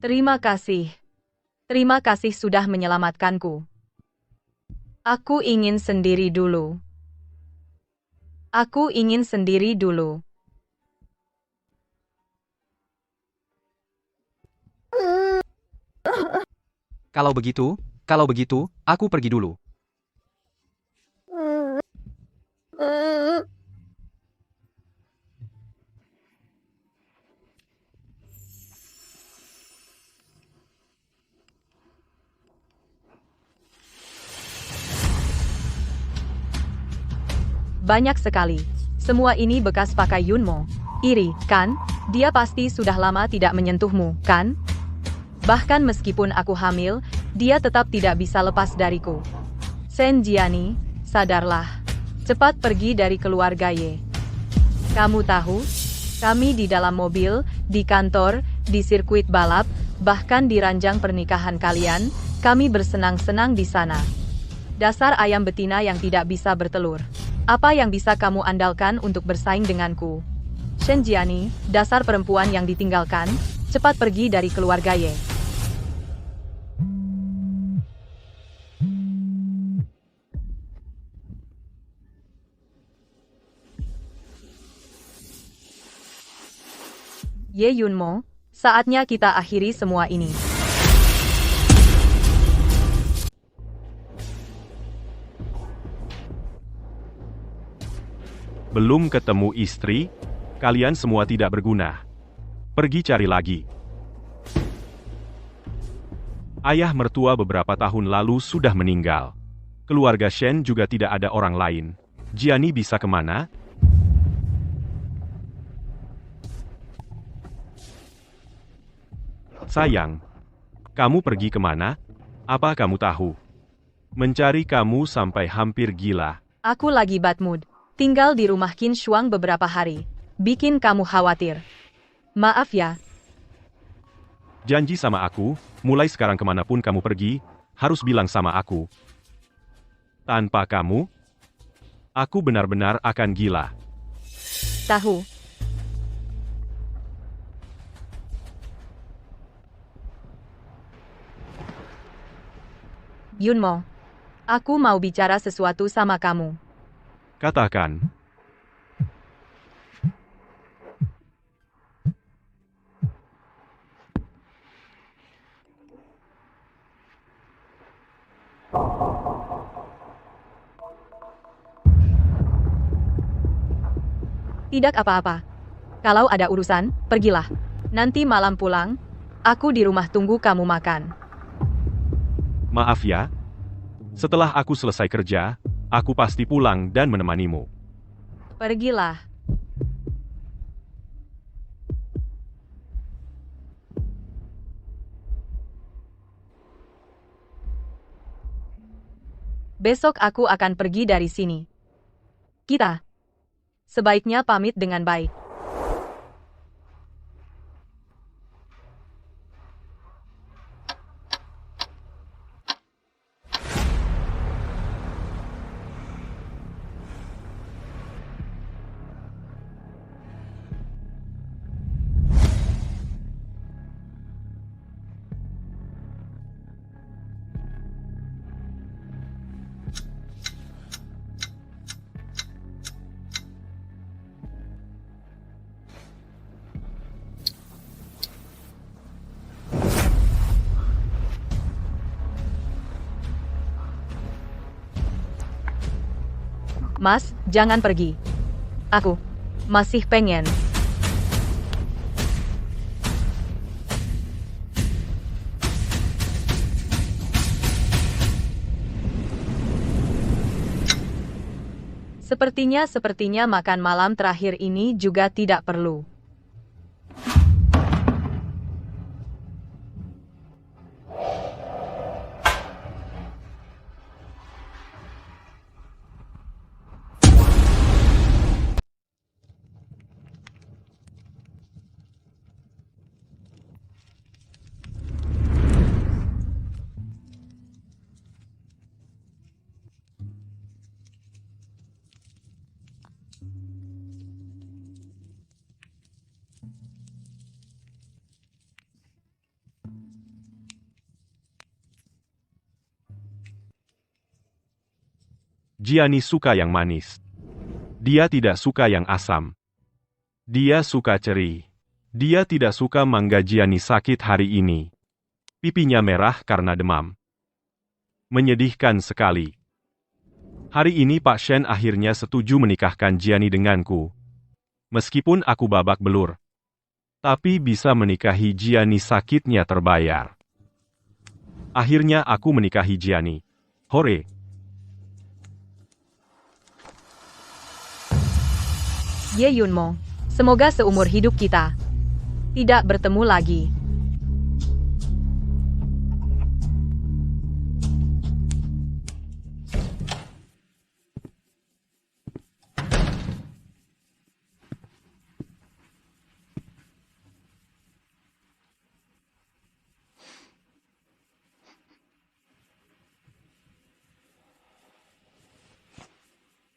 Terima kasih. Terima kasih sudah menyelamatkanku. Aku ingin sendiri dulu. Aku ingin sendiri dulu. Kalau begitu, aku pergi dulu. Banyak sekali. Semua ini bekas pakai Yunmo. Iri, kan? Dia pasti sudah lama tidak menyentuhmu, kan? Bahkan meskipun aku hamil, dia tetap tidak bisa lepas dariku. Shen Jiani, sadarlah. Cepat pergi dari keluarga Ye. Kamu tahu? Kami di dalam mobil, di kantor, di sirkuit balap, bahkan di ranjang pernikahan kalian, kami bersenang-senang di sana. Dasar ayam betina yang tidak bisa bertelur. Apa yang bisa kamu andalkan untuk bersaing denganku? Shen Jiani, dasar perempuan yang ditinggalkan, cepat pergi dari keluarga Ye. Ye Yunmo, saatnya kita akhiri semua ini. Belum ketemu istri, kalian semua tidak berguna. Pergi cari lagi. Ayah mertua beberapa tahun lalu sudah meninggal. Keluarga Shen juga tidak ada orang lain. Jiani bisa kemana? Sayang, kamu pergi kemana? Apa kamu tahu? Mencari kamu sampai hampir gila. Aku lagi bad mood. Tinggal di rumah Qin Shuang beberapa hari. Bikin kamu khawatir. Maaf ya. Janji sama aku, mulai sekarang kemanapun kamu pergi, harus bilang sama aku. Tanpa kamu, aku benar-benar akan gila. Tahu. Yunmo, aku mau bicara sesuatu sama kamu. Katakan. Tidak apa-apa. Kalau ada urusan, pergilah. Nanti malam pulang, aku di rumah tunggu kamu makan. Maaf ya. Setelah aku selesai kerja, aku pasti pulang dan menemanimu. Pergilah. Besok aku akan pergi dari sini. Kita sebaiknya pamit dengan baik. Mas, jangan pergi. Aku masih pengen. Sepertinya makan malam terakhir ini juga tidak perlu. Gianni suka yang manis. Dia tidak suka yang asam. Dia suka ceri. Dia tidak suka mangga. Gianni sakit hari ini. Pipinya merah karena demam. Menyedihkan sekali. Hari ini Pak Shen akhirnya setuju menikahkan Gianni denganku. Meskipun aku babak belur. Tapi bisa menikahi Gianni, sakitnya terbayar. Akhirnya aku menikahi Gianni. Hore! Ye Yunmo, semoga seumur hidup kita tidak bertemu lagi.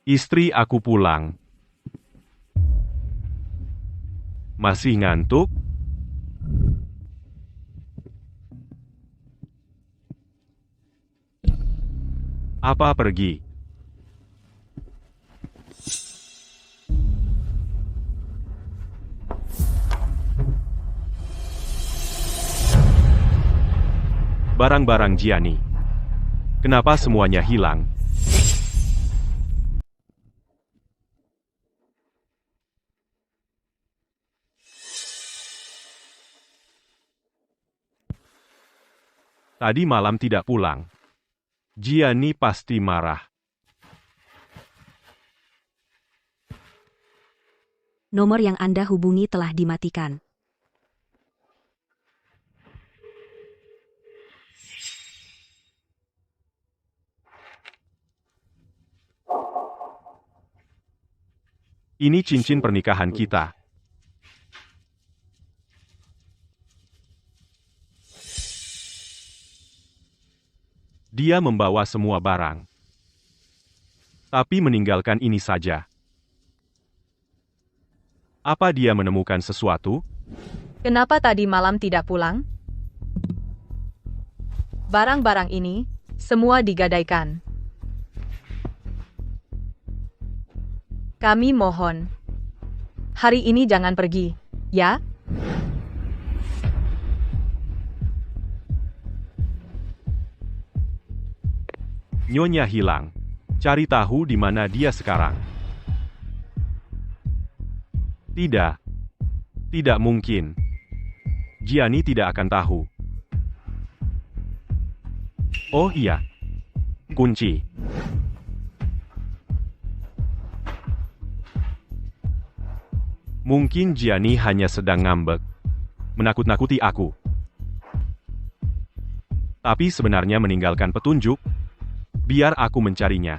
Istri aku pulang. Masih ngantuk? Apa pergi? Barang-barang Gianni. Kenapa semuanya hilang? Tadi malam tidak pulang. Gianni pasti marah. Nomor yang Anda hubungi telah dimatikan. Ini cincin pernikahan kita. Dia membawa semua barang. Tapi meninggalkan ini saja. Apa dia menemukan sesuatu? Kenapa tadi malam tidak pulang? Barang-barang ini Semua digadaikan. Kami mohon. Hari ini jangan pergi, ya? Nyonya hilang. Cari tahu di mana dia sekarang. Tidak. Tidak mungkin. Gianni tidak akan tahu. Oh iya. Kunci. Mungkin Gianni hanya sedang ngambek. Menakut-nakuti aku. Tapi sebenarnya meninggalkan petunjuk. Biar aku mencarinya.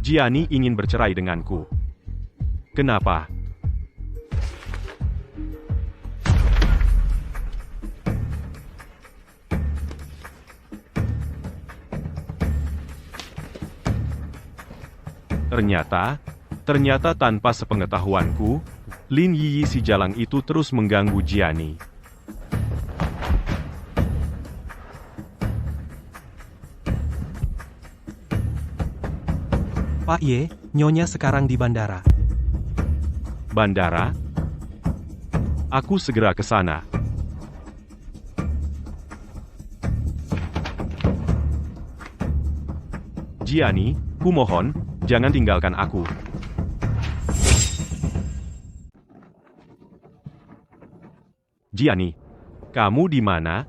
Gianni ingin bercerai denganku. Kenapa? Ternyata tanpa sepengetahuanku, Lin Yiyi si jalang itu terus mengganggu Gianni. Pak Ye, Nyonya sekarang di bandara. Bandara? Aku segera ke sana. Gianni, kumohon, jangan tinggalkan aku. Gianni, kamu di mana?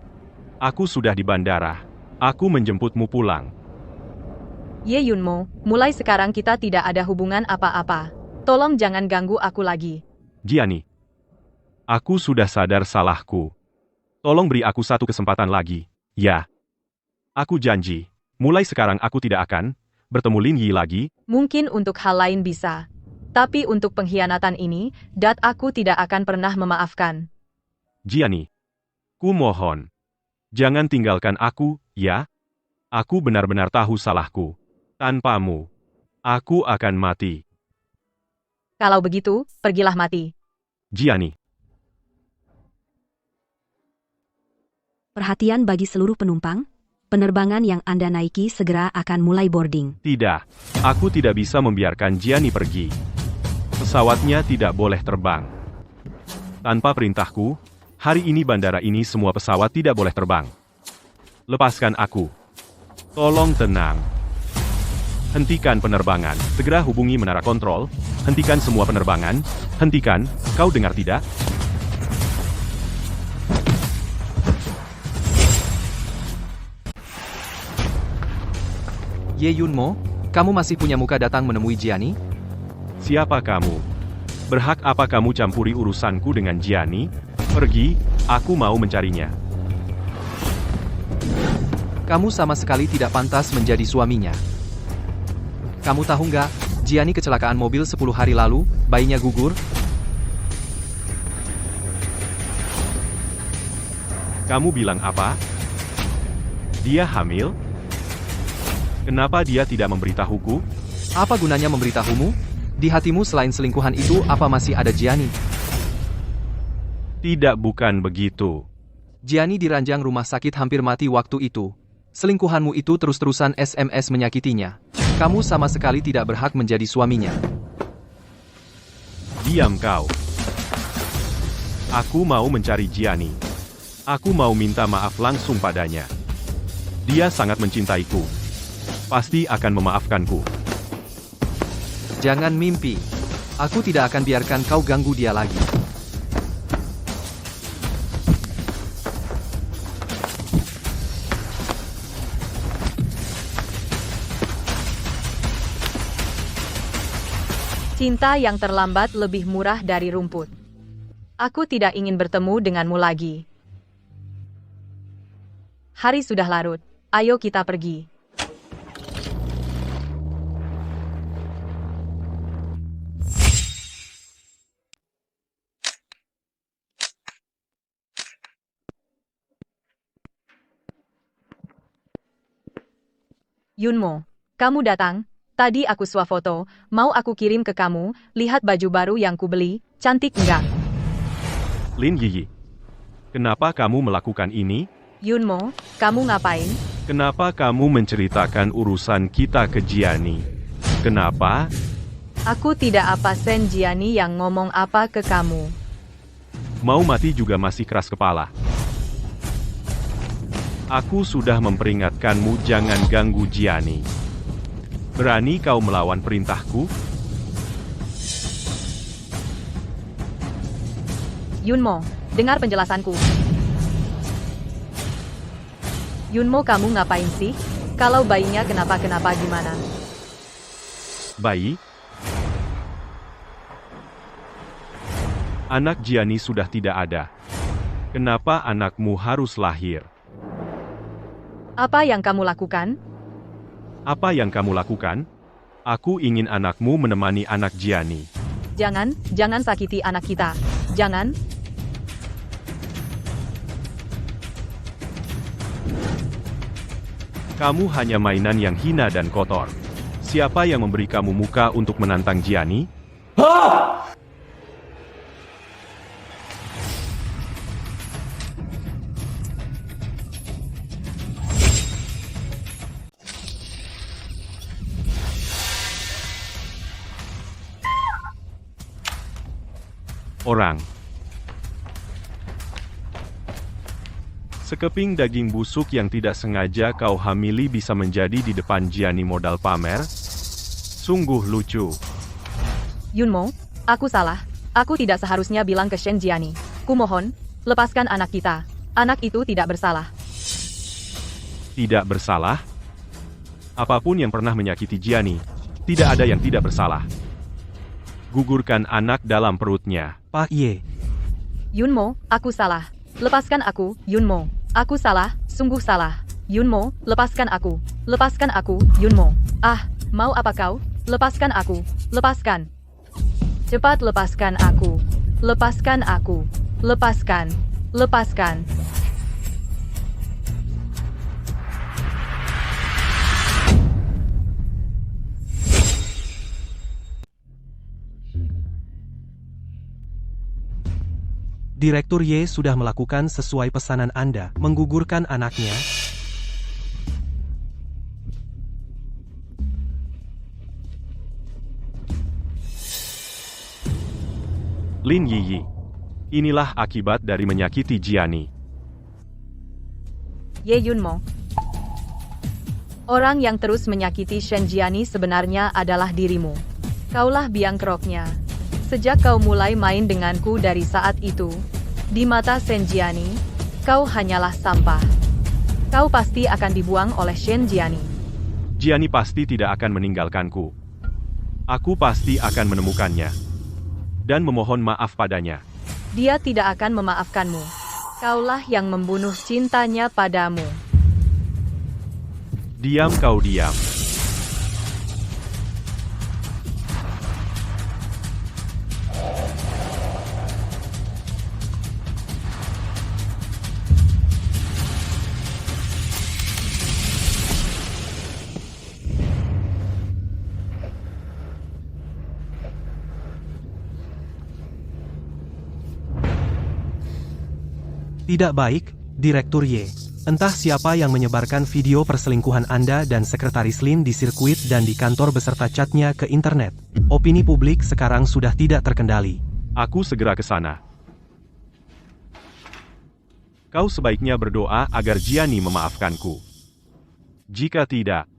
Aku sudah di bandara. Aku menjemputmu pulang. Ye Yunmo, mulai sekarang kita tidak ada hubungan apa-apa. Tolong jangan ganggu aku lagi. Gianni, aku sudah sadar salahku. Tolong beri aku satu kesempatan lagi, ya. Aku janji, mulai sekarang aku tidak akan bertemu Lin Yi lagi. Mungkin untuk hal lain bisa. Tapi untuk pengkhianatan ini, aku tidak akan pernah memaafkan. Gianni, kumohon, jangan tinggalkan aku, ya. Aku benar-benar tahu salahku. Tanpamu, aku akan mati. Kalau begitu, pergilah mati. Gianni, Perhatian bagi seluruh penumpang, penerbangan yang Anda naiki segera akan mulai boarding. tidak. Aku tidak bisa membiarkan Gianni pergi. Pesawatnya tidak boleh terbang. Tanpa perintahku, hari ini bandara ini semua pesawat tidak boleh terbang. Lepaskan aku. Tolong tenang. Hentikan penerbangan. Segera hubungi menara kontrol. Hentikan semua penerbangan. Hentikan. Kau dengar tidak? Ye Yunmo, kamu masih punya muka datang menemui Gianni? Siapa kamu? Berhak apa kamu campuri urusanku dengan Gianni? Pergi, aku mau mencarinya. Kamu sama sekali tidak pantas menjadi suaminya. Kamu tahu nggak, Gianni kecelakaan mobil 10 hari lalu, bayinya gugur. Kamu bilang apa? Dia hamil? Kenapa dia tidak memberitahuku? Apa gunanya memberitahumu? Di hatimu selain selingkuhan itu apa masih ada Gianni? Tidak, bukan begitu. Gianni diranjang rumah sakit hampir mati waktu itu. Selingkuhanmu itu terus-terusan SMS menyakitinya. Kamu sama sekali tidak berhak menjadi suaminya. Diam kau. Aku mau mencari Gianni. Aku mau minta maaf langsung padanya. Dia sangat mencintaiku. Pasti akan memaafkanku. Jangan mimpi. Aku tidak akan biarkan kau ganggu dia lagi. Cinta yang terlambat lebih murah dari rumput. Aku tidak ingin bertemu denganmu lagi. Hari sudah larut. Ayo kita pergi. Yunmo, kamu datang. Tadi aku swafoto, mau aku kirim ke kamu, lihat baju baru yang kubeli, cantik enggak? Lin Yiyi, kenapa kamu melakukan ini? Yunmo, kamu ngapain? Kenapa kamu menceritakan urusan kita ke Jiani? Kenapa? Aku tidak apa Sen Jiani yang ngomong apa ke kamu. Mau mati juga masih keras kepala. Aku sudah memperingatkanmu jangan ganggu Jiani. Berani kau melawan perintahku? Yunmo, dengar penjelasanku. Yunmo, kamu ngapain sih? Kalau bayinya kenapa-kenapa gimana? Bayi? Anak Jiani sudah tidak ada. Kenapa anakmu harus lahir? Apa yang kamu lakukan? Apa yang kamu lakukan? Aku ingin anakmu menemani anak Jiani. Jangan sakiti anak kita. Jangan. Kamu hanya mainan yang hina dan kotor. Siapa yang memberi kamu muka untuk menantang Jiani? Orang. Sekeping daging busuk yang tidak sengaja kau hamili bisa menjadi di depan Jiani modal pamer? Sungguh lucu. Yunmo, aku salah. Aku tidak seharusnya bilang ke Shen Jiani. Kumohon, lepaskan anak kita. Anak itu tidak bersalah. Tidak bersalah? Apapun yang pernah menyakiti Jiani, tidak ada yang tidak bersalah. Gugurkan anak dalam perutnya. Pak Ye. Yunmo, aku salah. Lepaskan aku, Yunmo. Aku salah, sungguh salah. Yunmo, lepaskan aku. Lepaskan aku, Yunmo. Ah, mau apa kau? Lepaskan aku. Lepaskan. Cepat lepaskan aku. Lepaskan aku. Lepaskan. Lepaskan. Direktur Ye sudah melakukan sesuai pesanan Anda, menggugurkan anaknya. Lin Yiyi. Inilah akibat dari menyakiti Jiani. Ye Yunmo. Orang yang terus menyakiti Shen Jiani sebenarnya adalah dirimu. Kaulah biang keroknya. Sejak kau mulai main denganku dari saat itu, di mata Shen Jiani, kau hanyalah sampah. Kau pasti akan dibuang oleh Shen Jiani. Jiani pasti tidak akan meninggalkanku. Aku pasti akan menemukannya. Dan memohon maaf padanya. Dia tidak akan memaafkanmu. Kaulah yang membunuh cintanya padamu. Diam kau diam. Tidak baik, Direktur Ye. Entah siapa yang menyebarkan video perselingkuhan Anda dan Sekretaris Lin di sirkuit dan di kantor beserta chatnya ke internet. Opini publik sekarang sudah tidak terkendali. Aku segera ke sana. Kau sebaiknya berdoa agar Jiani memaafkanku. Jika tidak,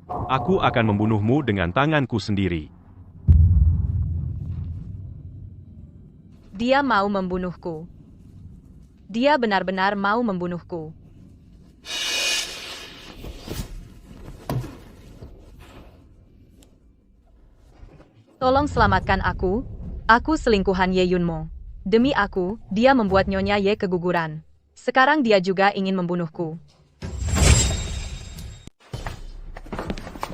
aku akan membunuhmu dengan tanganku sendiri. Dia mau membunuhku. Dia benar-benar mau membunuhku. Tolong selamatkan aku. Aku selingkuhan Ye Yunmo. Demi aku, dia membuat Nyonya Ye keguguran. Sekarang dia juga ingin membunuhku.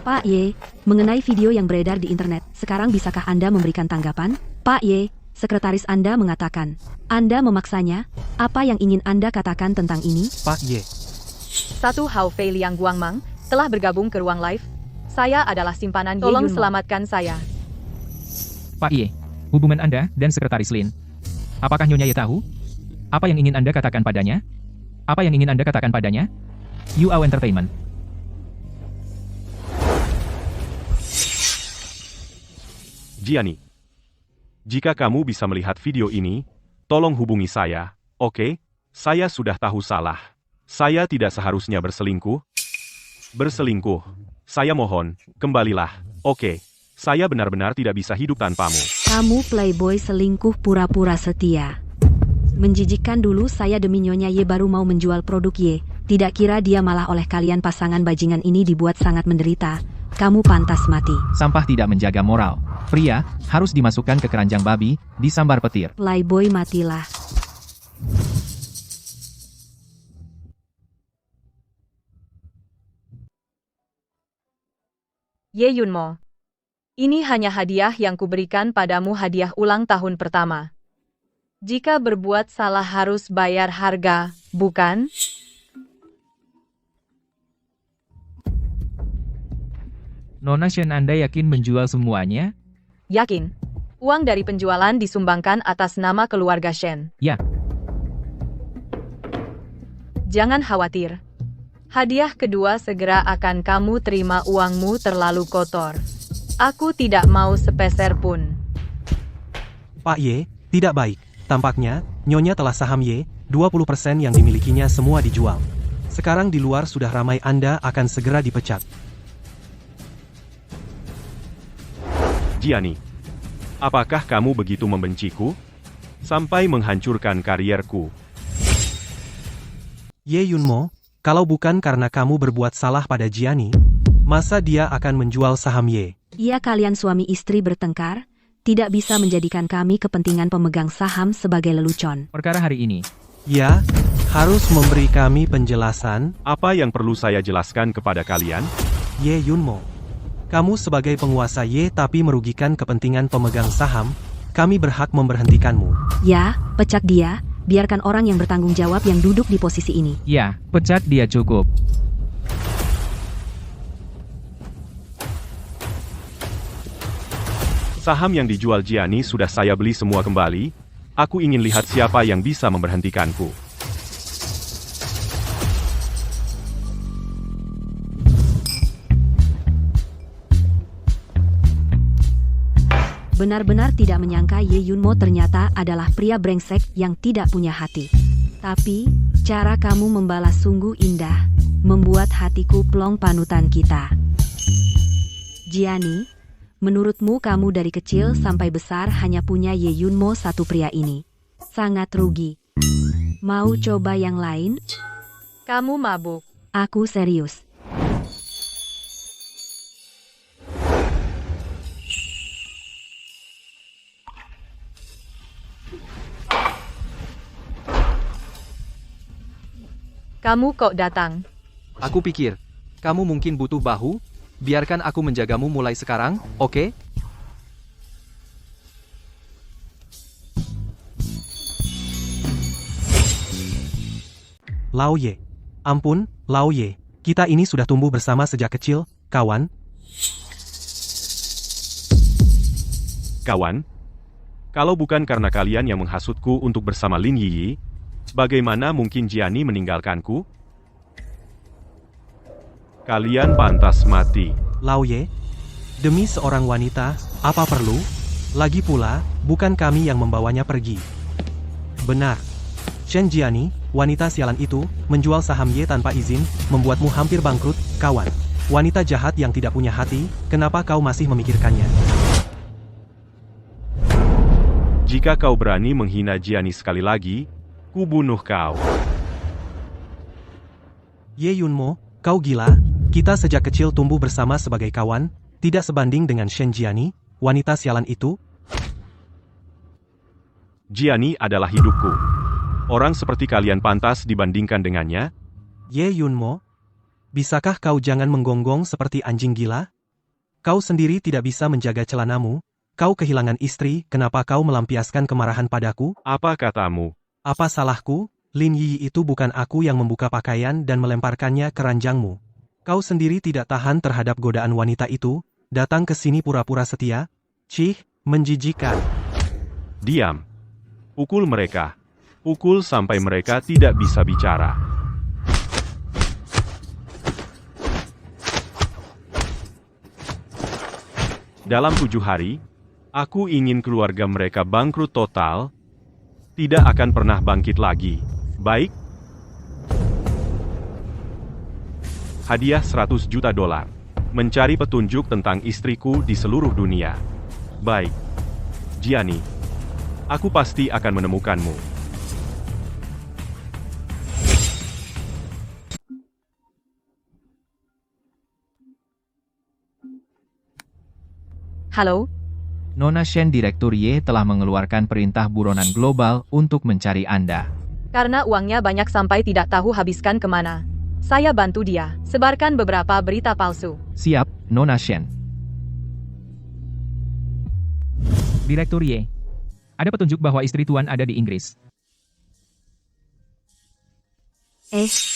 Pak Ye, mengenai video yang beredar di internet, sekarang bisakah Anda memberikan tanggapan? Pak Ye, sekretaris Anda mengatakan, Anda memaksanya. Apa yang ingin Anda katakan tentang ini? Pak Ye. Satu Hao Fei Liang Guangmang, telah bergabung ke ruang live. Saya adalah simpanan Ye Yunmo. Tolong selamatkan saya. Pak Ye, hubungan Anda dan Sekretaris Lin. Apakah Nyonya Ye tahu? Apa yang ingin Anda katakan padanya? Apa yang ingin Anda katakan padanya? UAU Entertainment. Gianni, jika kamu bisa melihat video ini, tolong hubungi saya, oke? Saya sudah tahu salah. Saya tidak seharusnya berselingkuh. Berselingkuh. Saya mohon, kembalilah, oke? Saya benar-benar tidak bisa hidup tanpamu. Kamu playboy selingkuh pura-pura setia. Menjijikkan dulu saya demi Nyonya Ye baru mau menjual produk Ye. Tidak kira dia malah oleh kalian pasangan bajingan ini dibuat sangat menderita. Kamu pantas mati. Sampah tidak menjaga moral. Pria, harus dimasukkan ke keranjang babi, disambar petir. Playboy matilah. Ye Yunmo. Ini hanya hadiah yang kuberikan padamu, hadiah ulang tahun pertama. Jika berbuat salah harus bayar harga, bukan? Nona Shen, Anda yakin menjual semuanya? Yakin. Uang dari penjualan disumbangkan atas nama keluarga Shen. Ya. Jangan khawatir. Hadiah kedua segera akan kamu terima, uangmu terlalu kotor. Aku tidak mau sepeser pun. Pak Ye, tidak baik. Tampaknya, Nyonya telah saham Ye, 20% yang dimilikinya semua dijual. Sekarang di luar sudah ramai, Anda akan segera dipecat. Gianni, apakah kamu begitu membenciku? Sampai menghancurkan karierku. Ye Yunmo, kalau bukan karena kamu berbuat salah pada Gianni, masa dia akan menjual saham Ye? Iya, kalian suami istri bertengkar, tidak bisa menjadikan kami kepentingan pemegang saham sebagai lelucon. Perkara hari ini. Ya, harus memberi kami penjelasan. Apa yang perlu saya jelaskan kepada kalian? Ye Yunmo, kamu sebagai penguasa Ye tapi merugikan kepentingan pemegang saham, kami berhak memberhentikanmu. Ya, pecat dia, biarkan orang yang bertanggung jawab yang duduk di posisi ini. Ya, pecat dia cukup. Saham yang dijual Gianni sudah saya beli semua kembali. Aku ingin lihat siapa yang bisa memberhentikanku. Benar-benar tidak menyangka Ye Yunmo ternyata adalah pria brengsek yang tidak punya hati. Tapi, cara kamu membalas sungguh indah, membuat hatiku plong. Panutan kita. Gianni, menurutmu kamu dari kecil sampai besar hanya punya Ye Yunmo satu pria ini. Sangat rugi. Mau coba yang lain? Kamu mabuk. Aku serius. Kamu kok datang? Aku pikir, kamu mungkin butuh bahu? Biarkan aku menjagamu mulai sekarang, oke? Lao Ye. Ampun, Lao Ye. Kita ini sudah tumbuh bersama sejak kecil, kawan. Kawan, kalau bukan karena kalian yang menghasutku untuk bersama Lin Yiyi, bagaimana mungkin Gianni meninggalkanku? Kalian pantas mati. Lao Ye, demi seorang wanita, apa perlu? Lagi pula, bukan kami yang membawanya pergi. Benar. Shen Gianni, wanita sialan itu, menjual saham Ye tanpa izin, membuatmu hampir bangkrut, kawan. Wanita jahat yang tidak punya hati, kenapa kau masih memikirkannya? Jika kau berani menghina Gianni sekali lagi, ku bunuh kau. Ye Yunmo, kau gila? Kita sejak kecil tumbuh bersama sebagai kawan, tidak sebanding dengan Shen Gianni, wanita sialan itu. Gianni adalah hidupku. Orang seperti kalian pantas dibandingkan dengannya. Ye Yunmo, bisakah kau jangan menggonggong seperti anjing gila? Kau sendiri tidak bisa menjaga celanamu, kau kehilangan istri, kenapa kau melampiaskan kemarahan padaku? Apa katamu? Apa salahku? Lin Yi itu bukan aku yang membuka pakaian dan melemparkannya ke ranjangmu. Kau sendiri tidak tahan terhadap godaan wanita itu, datang ke sini pura-pura setia? Cih, menjijikan. Diam. Pukul mereka. Pukul sampai mereka tidak bisa bicara. Dalam 7 hari, aku ingin keluarga mereka bangkrut total, tidak akan pernah bangkit lagi. Baik? Hadiah 100 juta dolar. Mencari petunjuk tentang istriku di seluruh dunia. Baik. Gianni, aku pasti akan menemukanmu. Halo? Nona Shen Direktur Y telah mengeluarkan perintah buronan global untuk mencari Anda. Karena uangnya banyak sampai tidak tahu habiskan kemana. Saya bantu dia. Sebarkan beberapa berita palsu. Siap, Nona Shen. Direktur Y. Ada petunjuk bahwa istri Tuan ada di Inggris.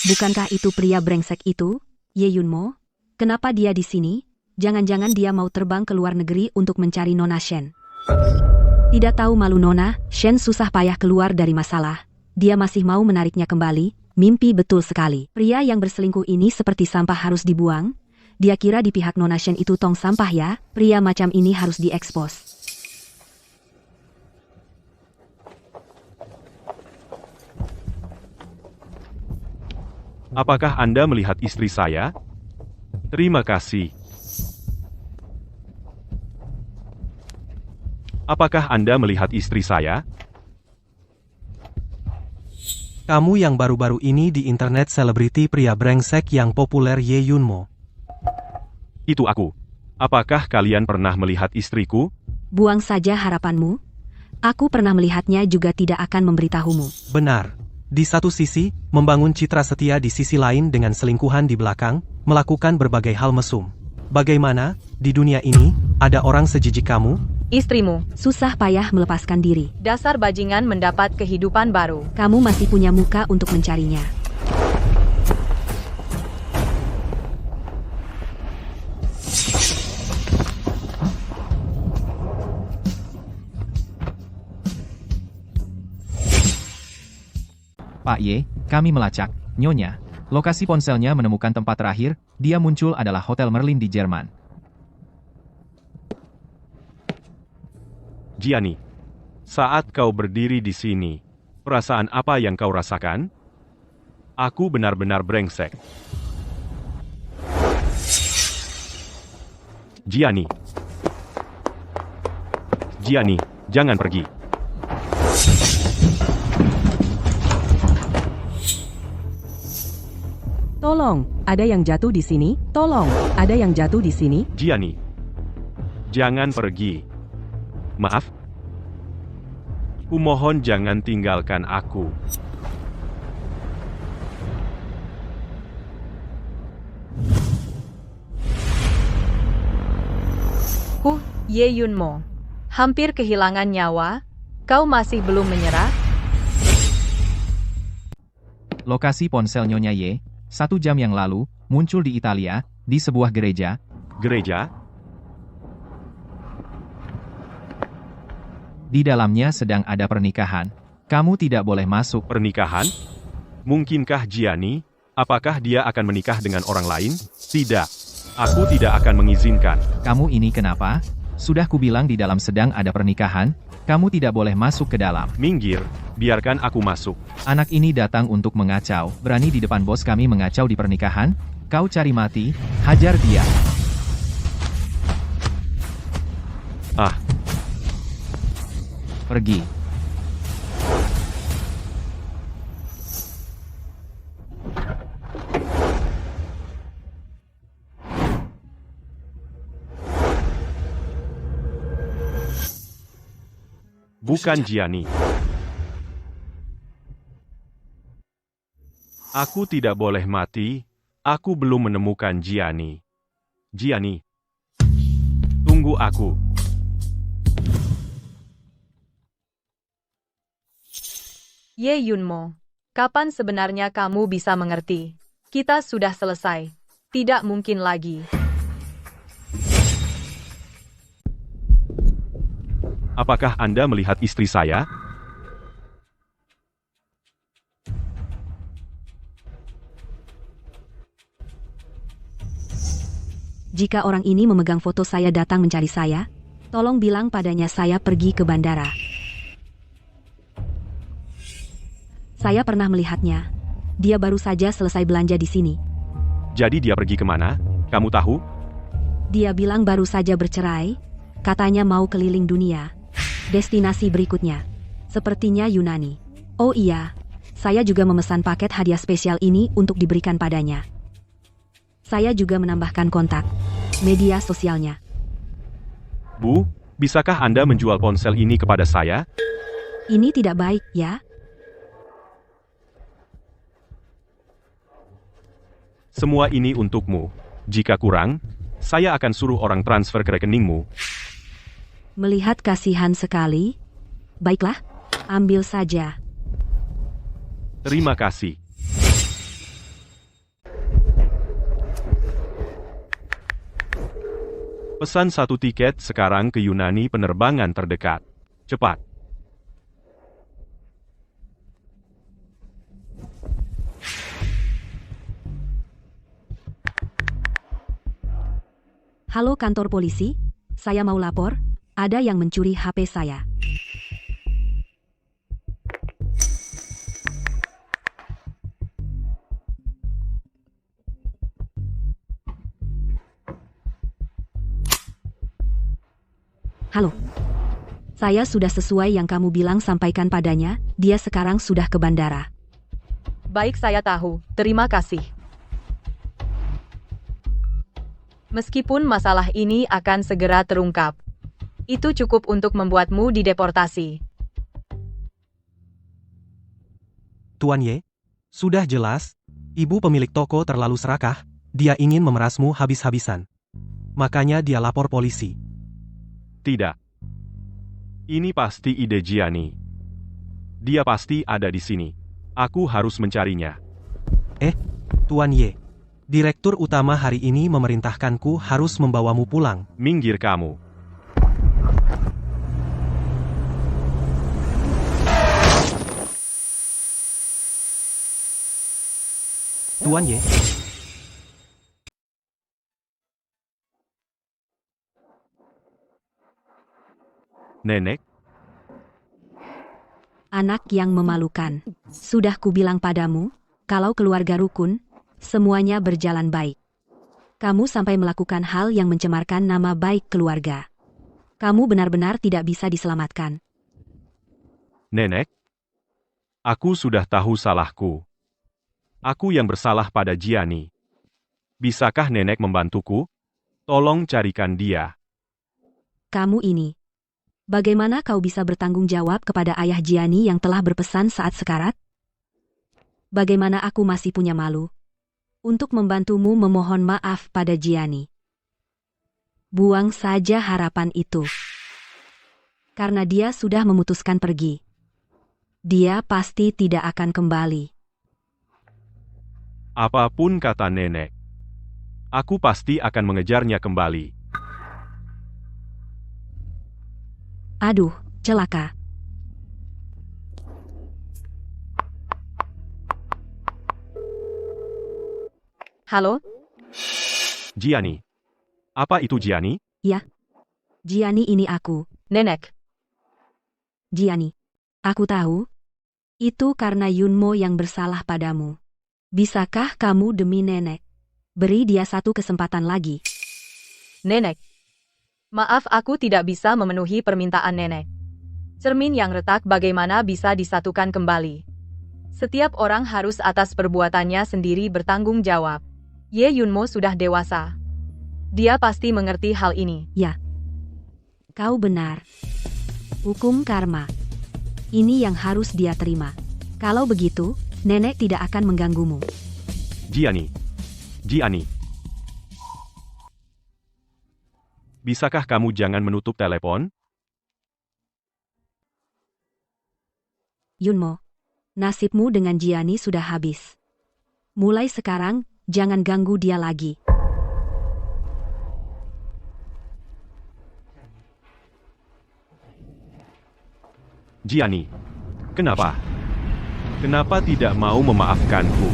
Bukankah itu pria brengsek itu? Ye Yunmo? Kenapa dia di sini? Jangan-jangan dia mau terbang ke luar negeri untuk mencari Nona Shen. Tidak tahu malu Nona, Shen susah payah keluar dari masalah. Dia masih mau menariknya kembali, mimpi betul sekali. Pria yang berselingkuh ini seperti sampah harus dibuang. Dia kira di pihak Nona Shen itu tong sampah ya, pria macam ini harus diekspos. Apakah Anda melihat istri saya? Terima kasih. Apakah Anda melihat istri saya? Kamu yang baru-baru ini di internet selebriti pria brengsek yang populer Ye Yunmo. Itu aku. Apakah kalian pernah melihat istriku? Buang saja harapanmu. Aku pernah melihatnya juga tidak akan memberitahumu. Benar. Di satu sisi, membangun citra setia, di sisi lain dengan selingkuhan di belakang, melakukan berbagai hal mesum. Bagaimana, di dunia ini, ada orang sejijik kamu? Istrimu. Susah payah melepaskan diri. Dasar bajingan mendapat kehidupan baru. Kamu masih punya muka untuk mencarinya. Pak Y, kami melacak, Nyonya. Lokasi ponselnya menemukan tempat terakhir, dia muncul adalah Hotel Merlin di Jerman. Gianni, saat kau berdiri di sini, perasaan apa yang kau rasakan? Aku benar-benar brengsek. Gianni. Gianni, jangan pergi. Tolong, ada yang jatuh di sini. Tolong, ada yang jatuh di sini. Gianni, jangan pergi. Maaf. Kumohon jangan tinggalkan aku. Ye Yunmo. Hampir kehilangan nyawa. Kau masih belum menyerah? Lokasi ponsel Nyonya Y, 1 jam yang lalu, muncul di Italia, di sebuah gereja. Gereja? Di dalamnya sedang ada pernikahan. Kamu tidak boleh masuk. Pernikahan? Mungkinkah Gianni? Apakah dia akan menikah dengan orang lain? Tidak. Aku tidak akan mengizinkan. Kamu ini kenapa? Sudah kubilang di dalam sedang ada pernikahan, kamu tidak boleh masuk ke dalam. Minggir, biarkan aku masuk. Anak ini datang untuk mengacau, berani di depan bos kami mengacau di pernikahan? Kau cari mati, hajar dia. Ah, Pergi. bukan Gianni. Aku tidak boleh mati. Aku belum menemukan Gianni. Gianni, tunggu aku. Ye Yunmo. Kapan sebenarnya kamu bisa mengerti? Kita sudah selesai. Tidak mungkin lagi. Apakah Anda melihat istri saya? Jika orang ini memegang foto saya datang mencari saya, tolong bilang padanya saya pergi ke bandara. Saya pernah melihatnya. Dia baru saja selesai belanja di sini. Jadi dia pergi kemana? Kamu tahu? Dia bilang baru saja bercerai, katanya mau keliling dunia. Destinasi berikutnya, sepertinya Yunani. Oh iya, saya juga memesan paket hadiah spesial ini untuk diberikan padanya. Saya juga menambahkan kontak media sosialnya. Bu, bisakah Anda menjual ponsel ini kepada saya? Ini tidak baik, ya? Semua ini untukmu. Jika kurang, saya akan suruh orang transfer ke rekeningmu. Melihat kasihan sekali. Baiklah, ambil saja. Terima kasih. Pesan 1 tiket sekarang ke Yunani penerbangan terdekat. Cepat. Halo kantor polisi, saya mau lapor, ada yang mencuri HP saya. Halo. Saya sudah sesuai yang kamu bilang sampaikan padanya, dia sekarang sudah ke bandara. Baik, saya tahu. Terima kasih. Meskipun masalah ini akan segera terungkap, itu cukup untuk membuatmu dideportasi. Tuan Ye, sudah jelas, ibu pemilik toko terlalu serakah, dia ingin memerasmu habis-habisan. Makanya dia lapor polisi. Tidak. Ini pasti ide Gianni. Dia pasti ada di sini. Aku harus mencarinya. Tuan Ye, Direktur utama hari ini memerintahkanku harus membawamu pulang. Minggir kamu. Tuan Ye, Nenek, Anak yang memalukan. Sudah kubilang padamu, kalau keluarga rukun, semuanya berjalan baik. Kamu sampai melakukan hal yang mencemarkan nama baik keluarga. Kamu benar-benar tidak bisa diselamatkan. Nenek, aku sudah tahu salahku. Aku yang bersalah pada Gianni. Bisakah Nenek membantuku? Tolong carikan dia. Kamu ini. Bagaimana kau bisa bertanggung jawab kepada ayah Gianni yang telah berpesan saat sekarat? Bagaimana aku masih punya malu untuk membantumu memohon maaf pada Gianni? Buang saja harapan itu. Karena dia sudah memutuskan pergi. Dia pasti tidak akan kembali. Apapun kata Nenek, aku pasti akan mengejarnya kembali. Aduh, celaka. Halo? Gianni. Apa itu Gianni? Ya. Gianni ini aku. Nenek. Gianni. Aku tahu. Itu karena Yunmo yang bersalah padamu. Bisakah kamu demi Nenek beri dia satu kesempatan lagi? Nenek. Maaf, aku tidak bisa memenuhi permintaan Nenek. Cermin yang retak bagaimana bisa disatukan kembali? Setiap orang harus atas perbuatannya sendiri bertanggung jawab. Ye Yunmo sudah dewasa. Dia pasti mengerti hal ini. Ya. Kau benar. Hukum karma. Ini yang harus dia terima. Kalau begitu, Nenek tidak akan mengganggumu. Gianni. Gianni. Bisakah kamu jangan menutup telepon? Yunmo, nasibmu dengan Gianni sudah habis. Mulai sekarang, jangan ganggu dia lagi. Jiani, kenapa? Kenapa tidak mau memaafkanku?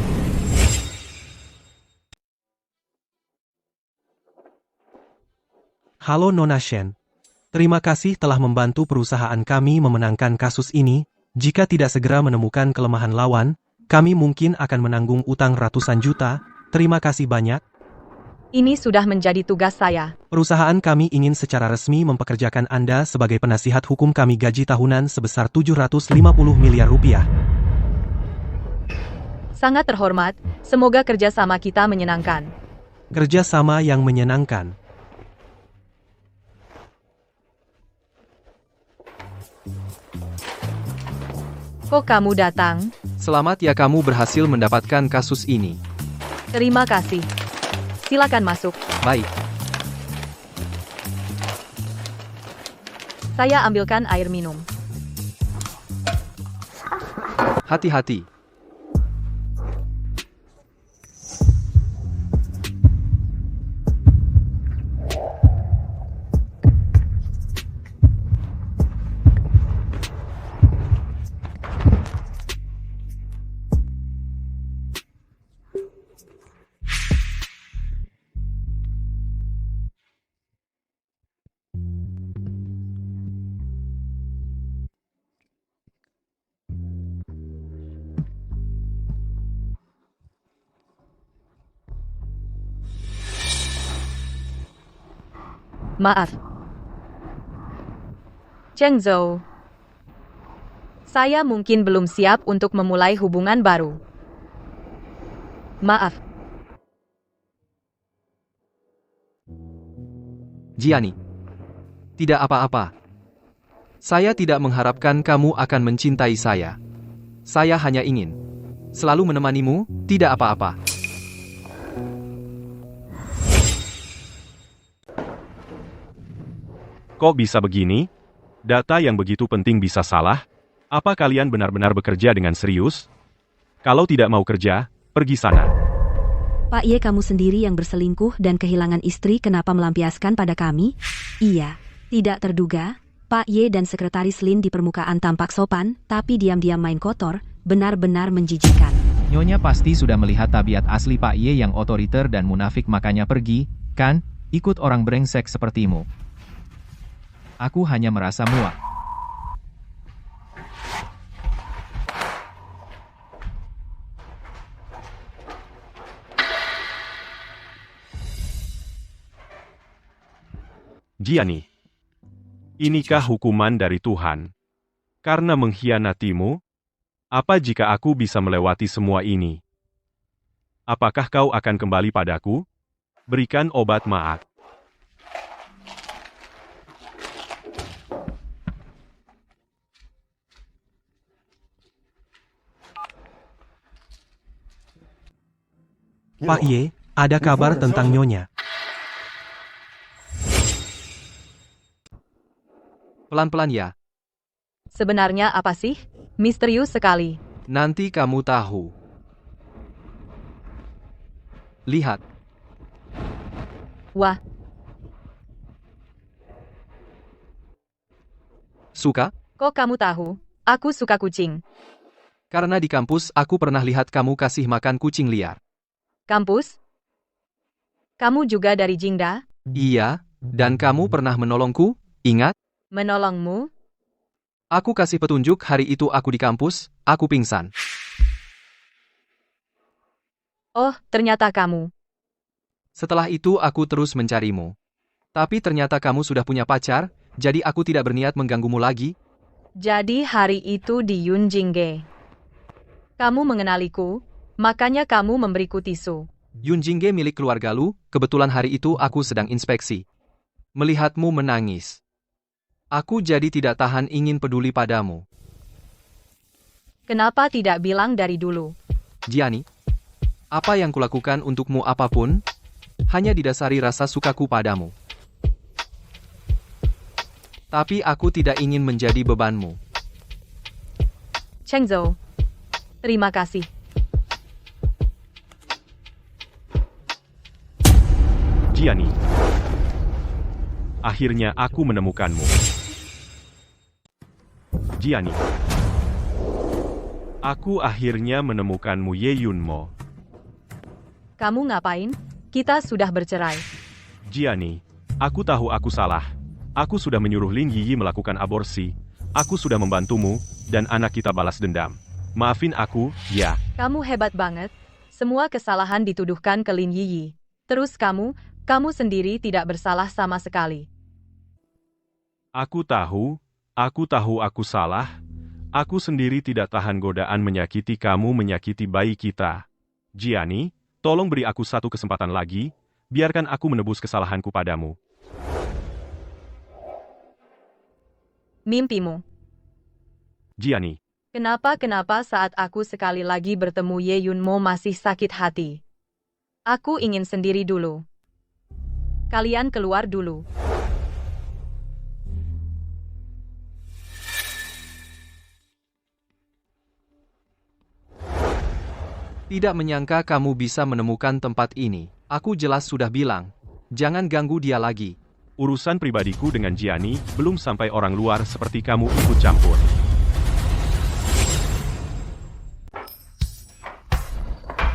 Halo Nona Shen. Terima kasih telah membantu perusahaan kami memenangkan kasus ini. Jika tidak segera menemukan kelemahan lawan, kami mungkin akan menanggung utang ratusan juta. Terima kasih banyak. Ini sudah menjadi tugas saya. Perusahaan kami ingin secara resmi mempekerjakan Anda sebagai penasihat hukum kami gaji tahunan sebesar 750 miliar rupiah. Sangat terhormat, semoga kerjasama kita menyenangkan. Kerjasama yang menyenangkan. Kok kamu datang? Selamat ya kamu berhasil mendapatkan kasus ini. Terima kasih. Silakan masuk. Baik. Saya ambilkan air minum. Hati-hati. Maaf. Cheng Zhou. Saya mungkin belum siap untuk memulai hubungan baru. Maaf. Jiani. Tidak apa-apa. Saya tidak mengharapkan kamu akan mencintai saya. Saya hanya ingin selalu menemanimu, tidak apa-apa. Kok bisa begini? Data yang begitu penting bisa salah? Apa kalian benar-benar bekerja dengan serius? Kalau tidak mau kerja, pergi sana. Pak Ye, kamu sendiri yang berselingkuh dan kehilangan istri, kenapa melampiaskan pada kami? Iya, tidak terduga. Pak Ye dan Sekretaris Lin di permukaan tampak sopan, tapi diam-diam main kotor, benar-benar menjijikan. Nyonya pasti sudah melihat tabiat asli Pak Ye yang otoriter dan munafik, makanya pergi, kan, ikut orang brengsek sepertimu. Aku hanya merasa muak. Jiani, inikah hukuman dari Tuhan? Karena mengkhianatimu? Apa jika aku bisa melewati semua ini? Apakah kau akan kembali padaku? Berikan obat maaf. Pak Ye, ada kabar tentang Nyonya. Pelan-pelan ya. Sebenarnya apa sih? Misterius sekali. Nanti kamu tahu. Lihat. Wah, Suka? kok kamu tahu? Aku suka kucing. Karena di kampus aku pernah lihat kamu kasih makan kucing liar. Kampus? Kamu juga dari Jingda? Iya, dan kamu pernah menolongku, ingat? Menolongmu? Aku kasih petunjuk hari itu aku di kampus, aku pingsan. Oh, ternyata kamu. Setelah itu aku terus mencarimu. Tapi ternyata kamu sudah punya pacar, jadi aku tidak berniat mengganggumu lagi. Jadi hari itu di Yunjingge. Kamu mengenaliku, makanya kamu memberiku tisu. Yunjingge milik keluarga Lu, kebetulan hari itu aku sedang inspeksi. Melihatmu menangis. Aku jadi tidak tahan ingin peduli padamu. Kenapa tidak bilang dari dulu? Jiani, apa yang kulakukan untukmu apapun, hanya didasari rasa sukaku padamu. Tapi aku tidak ingin menjadi bebanmu. Cheng Zhou. Terima kasih. Jiani. Akhirnya aku menemukanmu. Jiani. Aku akhirnya menemukanmu, Ye Yunmo. Kamu ngapain? Kita sudah bercerai. Jiani, aku tahu aku salah. Aku sudah menyuruh Lin Yiyi melakukan aborsi. Aku sudah membantumu, dan anak kita balas dendam. Maafin aku, ya. Kamu hebat banget. Semua kesalahan dituduhkan ke Lin Yiyi. Terus kamu sendiri tidak bersalah sama sekali. Aku tahu aku salah. Aku sendiri tidak tahan godaan menyakiti kamu, menyakiti bayi kita. Jiani, tolong beri aku satu kesempatan lagi, biarkan aku menebus kesalahanku padamu. Mimpimu. Jiani, Kenapa saat aku sekali lagi bertemu Ye Yunmo masih sakit hati? Aku ingin sendiri dulu. Kalian keluar dulu. Tidak menyangka kamu bisa menemukan tempat ini. Aku jelas sudah bilang. Jangan ganggu dia lagi. urusan pribadiku dengan Jiani belum sampai orang luar seperti kamu ikut campur.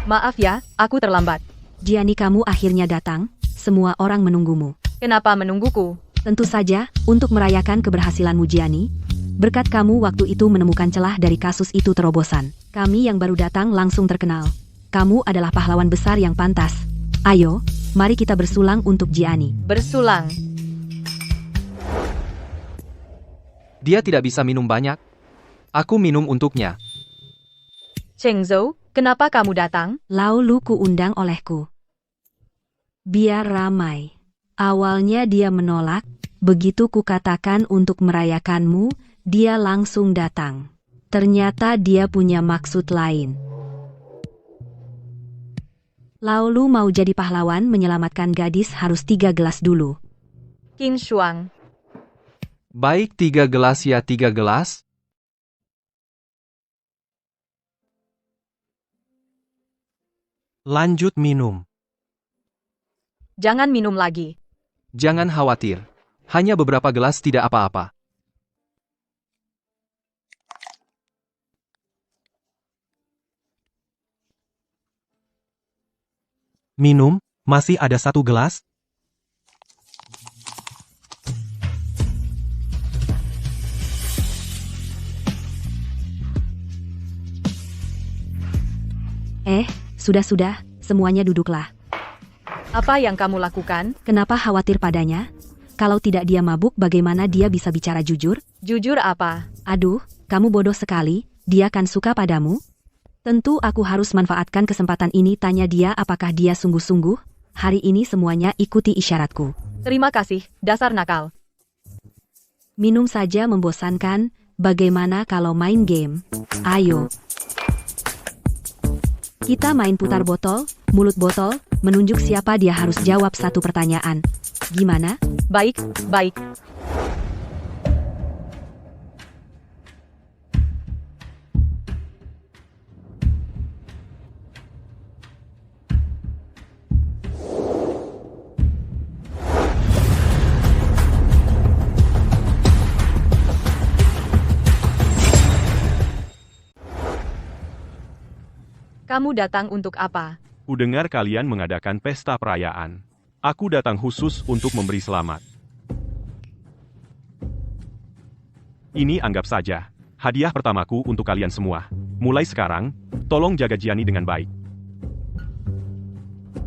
Maaf ya, aku terlambat. Jiani, kamu akhirnya datang. Semua orang menunggumu. Kenapa menungguku? Tentu saja, untuk merayakan keberhasilanmu, Jiani. Berkat kamu waktu itu menemukan celah dari kasus itu terobosan. Kami yang baru datang langsung terkenal. Kamu adalah pahlawan besar yang pantas. Ayo, mari kita bersulang untuk Jiani. Bersulang. Dia tidak bisa minum banyak. Aku minum untuknya. Cheng Zhou, kenapa kamu datang? Lalu kuundang olehku. Biar ramai. Awalnya dia menolak, begitu kukatakan untuk merayakanmu, dia langsung datang. Ternyata dia punya maksud lain. Lalu mau jadi pahlawan menyelamatkan gadis harus 3 gelas dulu. Qin Shuang. Baik, 3 gelas ya, 3 gelas. Lanjut minum. Jangan minum lagi. Jangan khawatir. Hanya beberapa gelas, tidak apa-apa. Minum, masih ada 1 gelas? Sudah, semuanya duduklah. Apa yang kamu lakukan? Kenapa khawatir padanya? Kalau tidak dia mabuk, bagaimana dia bisa bicara jujur? Jujur apa? Aduh, kamu bodoh sekali, dia kan suka padamu? Tentu aku harus manfaatkan kesempatan ini, tanya dia apakah dia sungguh-sungguh. Hari ini semuanya ikuti isyaratku. Terima kasih, dasar nakal. Minum saja membosankan, bagaimana kalau main game? Ayo. Kita main putar botol, mulut botol, menunjuk siapa dia harus jawab satu pertanyaan. Gimana? Baik. Kamu datang untuk apa? Kudengar kalian mengadakan pesta perayaan. Aku datang khusus untuk memberi selamat. Ini anggap saja hadiah pertamaku untuk kalian semua. Mulai sekarang, tolong jaga Jiani dengan baik.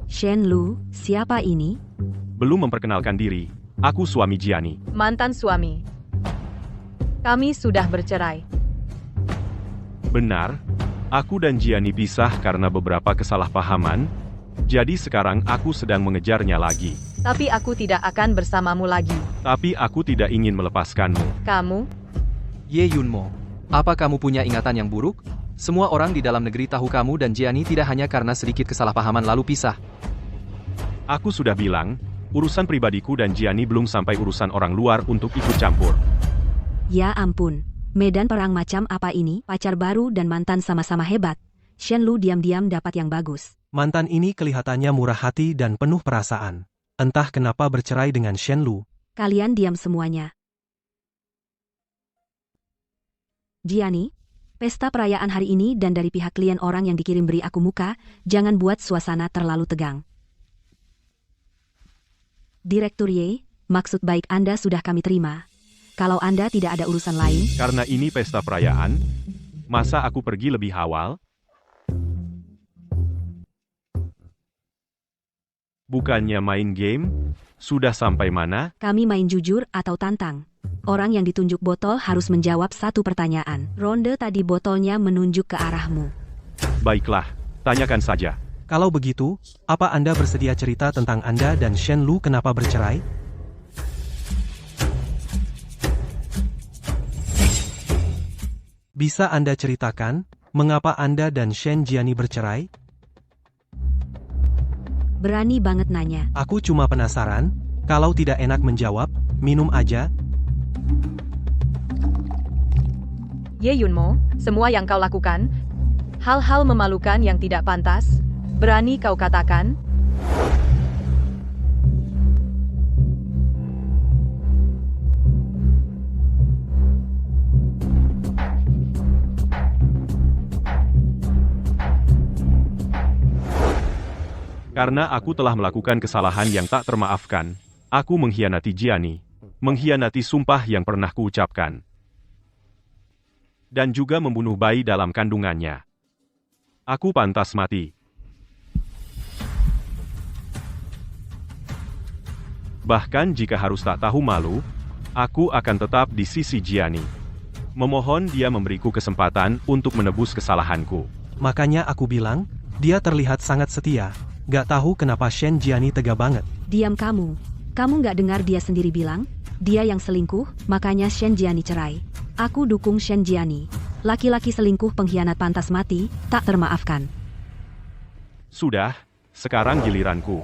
Shen Lu, siapa ini? Belum memperkenalkan diri, aku suami Jiani. Mantan suami. Kami sudah bercerai. Benar, aku dan Jiani pisah karena beberapa kesalahpahaman, jadi sekarang aku sedang mengejarnya lagi. Tapi aku tidak akan bersamamu lagi. Tapi aku tidak ingin melepaskanmu. Kamu? Ye Yunmo, apa kamu punya ingatan yang buruk? Semua orang di dalam negeri tahu kamu dan Jiani tidak hanya karena sedikit kesalahpahaman lalu pisah. Aku sudah bilang, urusan pribadiku dan Jiani belum sampai urusan orang luar untuk ikut campur. Ya ampun, medan perang macam apa ini? Pacar baru dan mantan sama-sama hebat. Shen Lu diam-diam dapat yang bagus. Mantan ini kelihatannya murah hati dan penuh perasaan. Entah kenapa bercerai dengan Shen Lu. Kalian diam semuanya. Jiani, pesta perayaan hari ini dan dari pihak klien orang yang dikirim beri aku muka, jangan buat suasana terlalu tegang. Direktur Ye, maksud baik Anda sudah kami terima. Kalau Anda tidak ada urusan lain, Karena ini pesta perayaan, masa aku pergi lebih awal? Bukannya main game? Sudah sampai mana? kami main jujur atau tantang. Orang yang ditunjuk botol harus menjawab satu pertanyaan. Ronde tadi botolnya menunjuk ke arahmu. Baiklah, tanyakan saja. Kalau begitu, apa Anda bersedia cerita tentang Anda dan Shen Lu kenapa bercerai? Bisa Anda ceritakan, mengapa Anda dan Shen Jiani bercerai? Berani banget nanya. Aku cuma penasaran, kalau tidak enak menjawab, minum aja. Ye Yunmo, semua yang kau lakukan, hal-hal memalukan yang tidak pantas, berani kau katakan? Karena aku telah melakukan kesalahan yang tak termaafkan, aku mengkhianati Jiani, mengkhianati sumpah yang pernah kuucapkan, dan juga membunuh bayi dalam kandungannya. Aku pantas mati. Bahkan jika harus tak tahu malu, aku akan tetap di sisi Jiani. Memohon dia memberiku kesempatan untuk menebus kesalahanku. Makanya aku bilang, dia terlihat sangat setia. Gak tahu kenapa Shen Jiani tega banget. Diam kamu. Kamu nggak dengar dia sendiri bilang? Dia yang selingkuh, makanya Shen Jiani cerai. Aku dukung Shen Jiani. Laki-laki selingkuh pengkhianat pantas mati, tak termaafkan. Sudah, sekarang giliranku.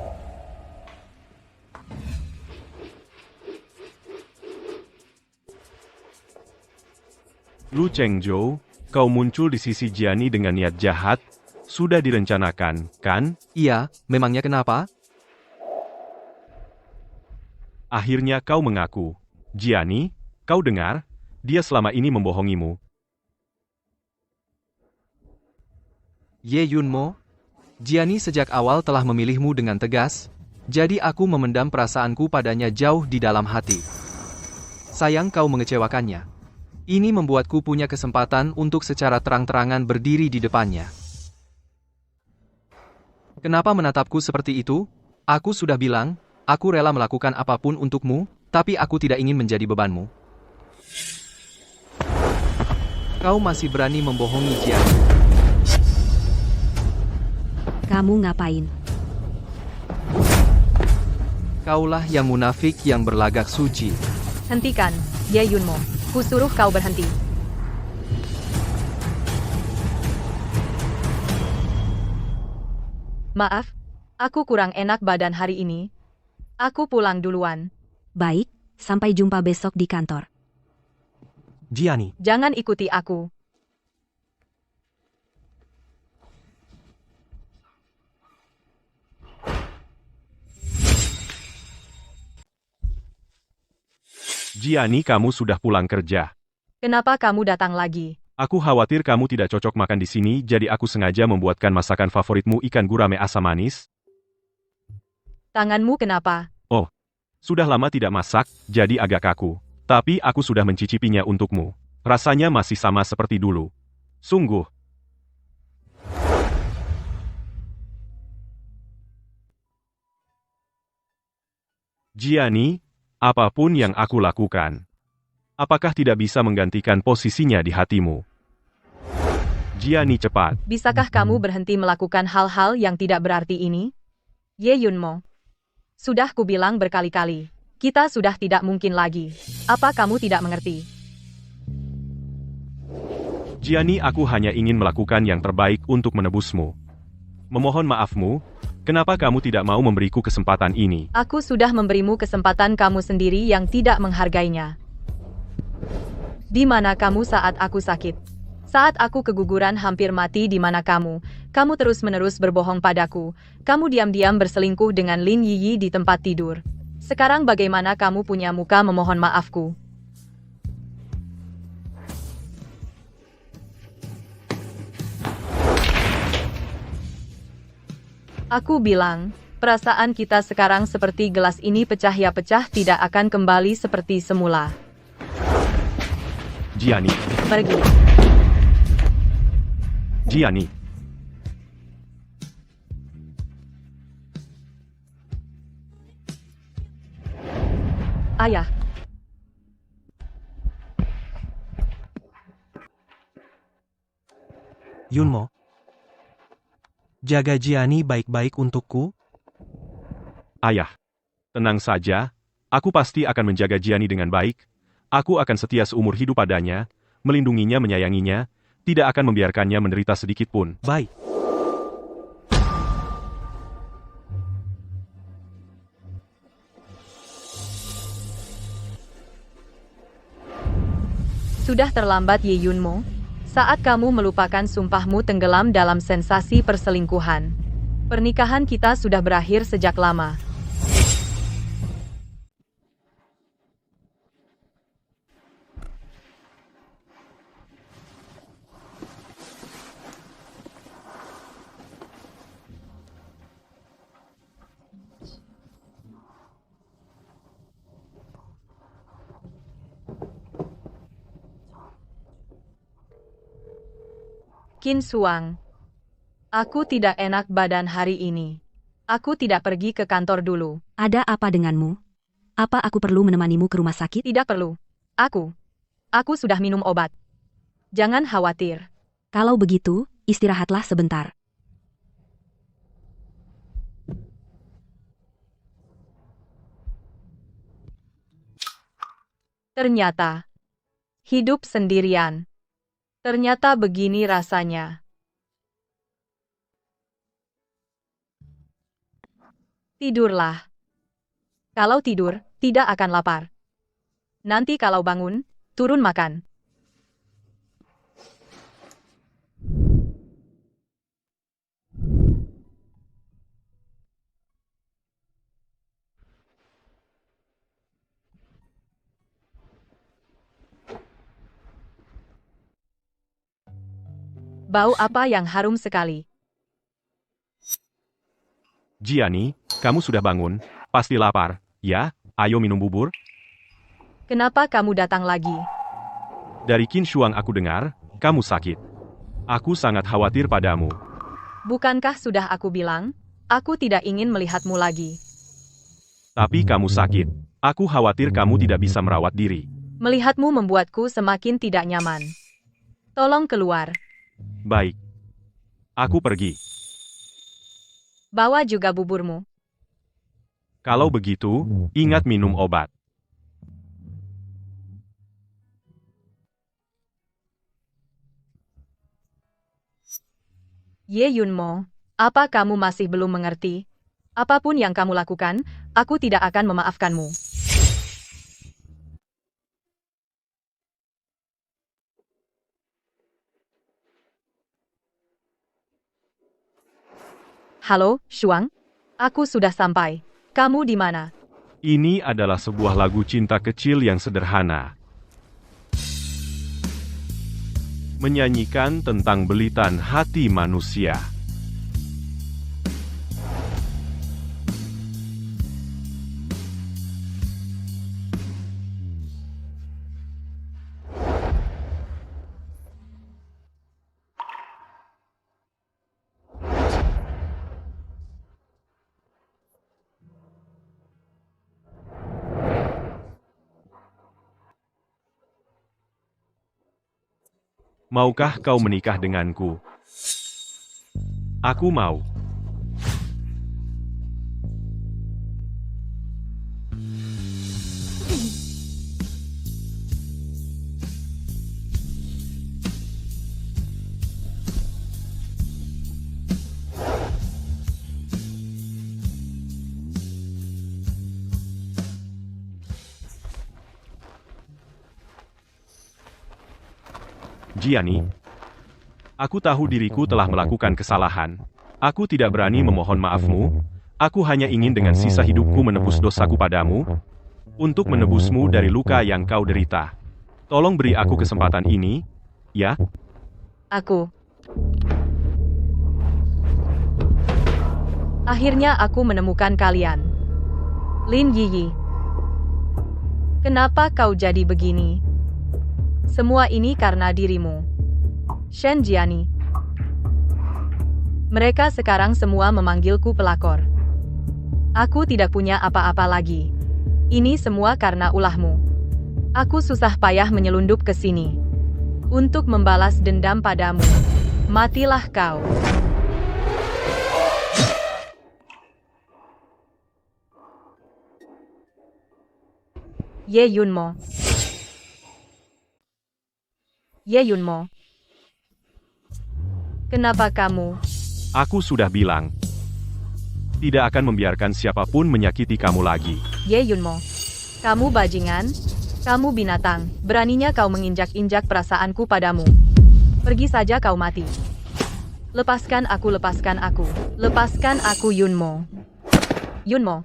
Lu Chengzhou, kau muncul di sisi Jiani dengan niat jahat. Sudah direncanakan, kan? Iya, memangnya kenapa? Akhirnya kau mengaku. Jiani, kau dengar? Dia selama ini membohongimu. Ye Yunmo, Jiani sejak awal telah memilihmu dengan tegas, jadi aku memendam perasaanku padanya jauh di dalam hati. Sayang kau mengecewakannya. Ini membuatku punya kesempatan untuk secara terang-terangan berdiri di depannya. Kenapa menatapku seperti itu? Aku sudah bilang, aku rela melakukan apapun untukmu, tapi aku tidak ingin menjadi bebanmu. Kau masih berani membohongi Jiani. Kamu ngapain? Kaulah yang munafik yang berlagak suci. Hentikan, Ye Yunmo. Kusuruh kau berhenti. Maaf, aku kurang enak badan hari ini. Aku pulang duluan. Baik, sampai jumpa besok di kantor. Jiani, Jangan ikuti aku. Jiani, kamu sudah pulang kerja. Kenapa kamu datang lagi? Aku khawatir kamu tidak cocok makan di sini, jadi aku sengaja membuatkan masakan favoritmu ikan gurame asam manis. Tanganmu kenapa? Sudah lama tidak masak, jadi agak kaku. Tapi aku sudah mencicipinya untukmu. Rasanya masih sama seperti dulu. Sungguh. Jiani, apapun yang aku lakukan, apakah tidak bisa menggantikan posisinya di hatimu? Jiani, cepat. Bisakah kamu berhenti melakukan hal-hal yang tidak berarti ini? Ye Yunmo. Sudah kubilang berkali-kali. Kita sudah tidak mungkin lagi. Apa kamu tidak mengerti? Jiani, aku hanya ingin melakukan yang terbaik untuk menebusmu. Memohon maafmu, kenapa kamu tidak mau memberiku kesempatan ini? Aku sudah memberimu kesempatan kamu sendiri yang tidak menghargainya. Di mana kamu saat aku sakit? Saat aku keguguran hampir mati, di mana kamu? Kamu terus-menerus berbohong padaku. Kamu diam-diam berselingkuh dengan Lin Yiyi di tempat tidur. Sekarang bagaimana kamu punya muka memohon maafku? Aku bilang, perasaan kita sekarang seperti gelas ini pecah ya pecah tidak akan kembali seperti semula. Jiani, Pergi. Jiani. Ayah, Yunmo. Jaga Jiani baik-baik untukku. Ayah, tenang saja, aku pasti akan menjaga Jiani dengan baik. Aku akan setia seumur hidup padanya, melindunginya, menyayanginya, tidak akan membiarkannya menderita sedikit pun. Baik. sudah terlambat Ye Yunmo. Saat kamu melupakan sumpahmu tenggelam dalam sensasi perselingkuhan. Pernikahan kita sudah berakhir sejak lama. Qin Suang. Aku tidak enak badan hari ini. Aku tidak pergi ke kantor dulu. Ada apa denganmu? Apa aku perlu menemanimu ke rumah sakit? Tidak perlu. Aku sudah minum obat. Jangan khawatir. Kalau begitu, istirahatlah sebentar. Ternyata, hidup sendirian. Ternyata begini rasanya. Tidurlah. Kalau tidur, tidak akan lapar. Nanti kalau bangun, turun makan. Bau apa yang harum sekali? Jiani, kamu sudah bangun, pasti lapar, ya? Ayo minum bubur. Kenapa kamu datang lagi? Dari Qin Shuang aku dengar, kamu sakit. Aku sangat khawatir padamu. Bukankah sudah aku bilang, aku tidak ingin melihatmu lagi. Tapi kamu sakit. Aku khawatir kamu tidak bisa merawat diri. Melihatmu membuatku semakin tidak nyaman. Tolong keluar. Baik. Aku pergi. Bawa juga buburmu. Kalau begitu, ingat minum obat. Ye Yunmo, apa kamu masih belum mengerti? Apapun yang kamu lakukan, aku tidak akan memaafkanmu. Halo, Shuang. Aku sudah sampai. Kamu di mana? Ini adalah sebuah lagu cinta kecil yang sederhana. Menyanyikan tentang belitan hati manusia. Maukah kau menikah denganku? Aku mau. Jiani, aku tahu diriku telah melakukan kesalahan. Aku tidak berani memohon maafmu. Aku hanya ingin dengan sisa hidupku menebus dosaku padamu, untuk menebusmu dari luka yang kau derita. Tolong beri aku kesempatan ini, ya? Aku. Akhirnya aku menemukan kalian. Lin Yiyi. Kenapa kau jadi begini? Semua ini karena dirimu. Shen Jiani. Mereka sekarang semua memanggilku pelakor. Aku tidak punya apa-apa lagi. Ini semua karena ulahmu. Aku susah payah menyelundup ke sini untuk membalas dendam padamu. Matilah kau. Ye Yunmo. Ye Yunmo. Kenapa kamu? Aku sudah bilang. Tidak akan membiarkan siapapun menyakiti kamu lagi. Ye Yunmo. Kamu bajingan? Kamu binatang. Beraninya kau menginjak-injak perasaanku padamu. Pergi saja kau mati. Lepaskan aku, lepaskan aku. Lepaskan aku Yunmo. Yunmo.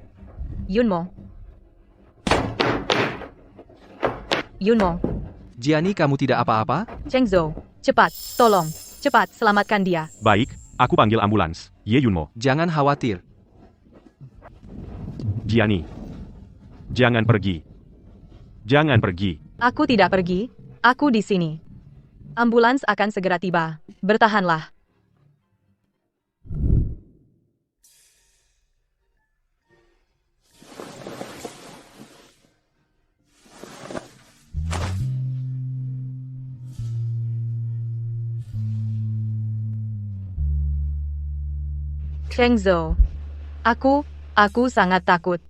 Yunmo. Yunmo. Jiani, kamu tidak apa-apa? Cheng Zhou. Cepat, tolong. Cepat, selamatkan dia. Baik, aku panggil ambulans. Ye Yunmo. Jangan khawatir. Jiani. Jangan pergi. Jangan pergi. Aku tidak pergi. Aku di sini. Ambulans akan segera tiba. Bertahanlah. Cheng Zhou. Aku sangat takut.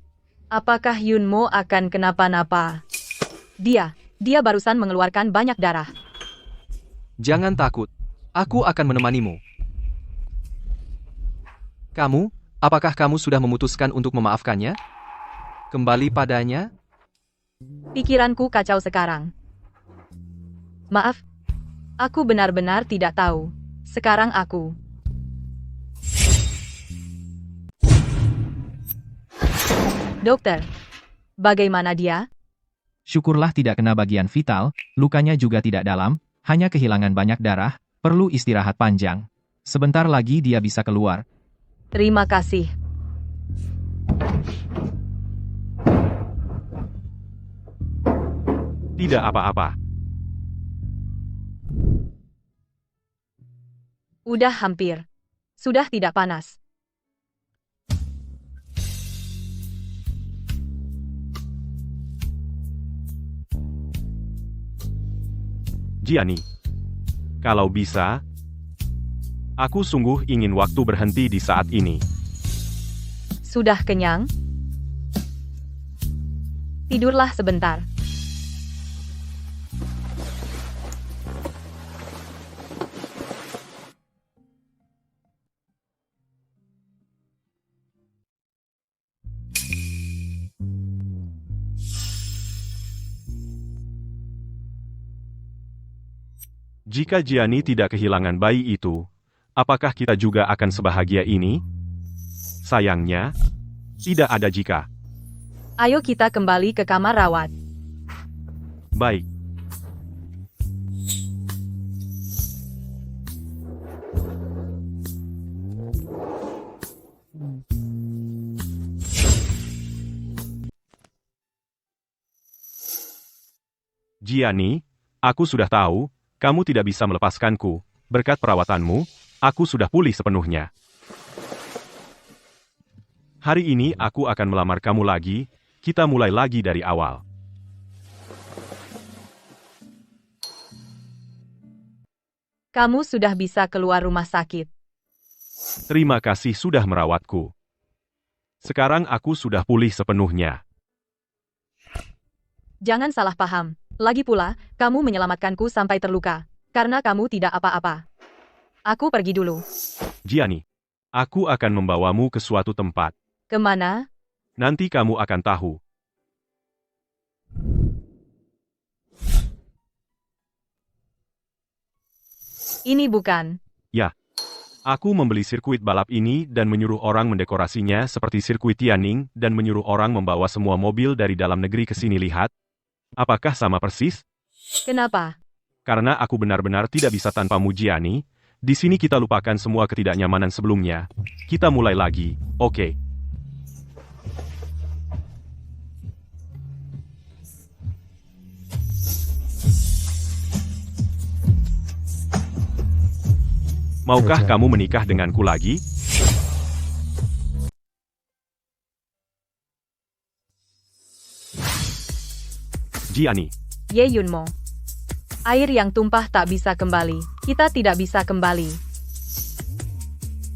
Apakah Yunmo akan kenapa-napa? Dia barusan mengeluarkan banyak darah. Jangan takut. Aku akan menemanimu. Apakah kamu sudah memutuskan untuk memaafkannya? Kembali padanya? Pikiranku kacau sekarang. Maaf. Aku benar-benar tidak tahu. Sekarang aku. Dokter, bagaimana dia? Syukurlah tidak kena bagian vital, lukanya juga tidak dalam, hanya kehilangan banyak darah, perlu istirahat panjang. Sebentar lagi dia bisa keluar. Terima kasih. Tidak apa-apa. Udah hampir. Sudah tidak panas. Jiani. Kalau bisa, aku sungguh ingin waktu berhenti di saat ini. Sudah kenyang? Tidurlah sebentar. Jika Jiani tidak kehilangan bayi itu, apakah kita juga akan sebahagia ini? Sayangnya, tidak ada jika. Ayo kita kembali ke kamar rawat. Baik. Jiani, aku sudah tahu, kamu tidak bisa melepaskanku. Berkat perawatanmu, aku sudah pulih sepenuhnya. Hari ini aku akan melamar kamu lagi, kita mulai lagi dari awal. Kamu sudah bisa keluar rumah sakit. Terima kasih sudah merawatku. Sekarang aku sudah pulih sepenuhnya. Jangan salah paham. Lagi pula, kamu menyelamatkanku sampai terluka. Karena kamu tidak apa-apa. Aku pergi dulu. Jiani, aku akan membawamu ke suatu tempat. Kemana? Nanti kamu akan tahu. Ini bukan. Ya. Aku membeli sirkuit balap ini dan menyuruh orang mendekorasinya seperti sirkuit Tianning dan menyuruh orang membawa semua mobil dari dalam negeri ke sini lihat. Apakah sama persis? Kenapa? Karena aku benar-benar tidak bisa tanpamu Jiani, Di sini kita lupakan semua ketidaknyamanan sebelumnya. Kita mulai lagi, oke? Maukah kamu menikah denganku lagi? Jiani, Ye Yunmo. Air yang tumpah tak bisa kembali. Kita tidak bisa kembali.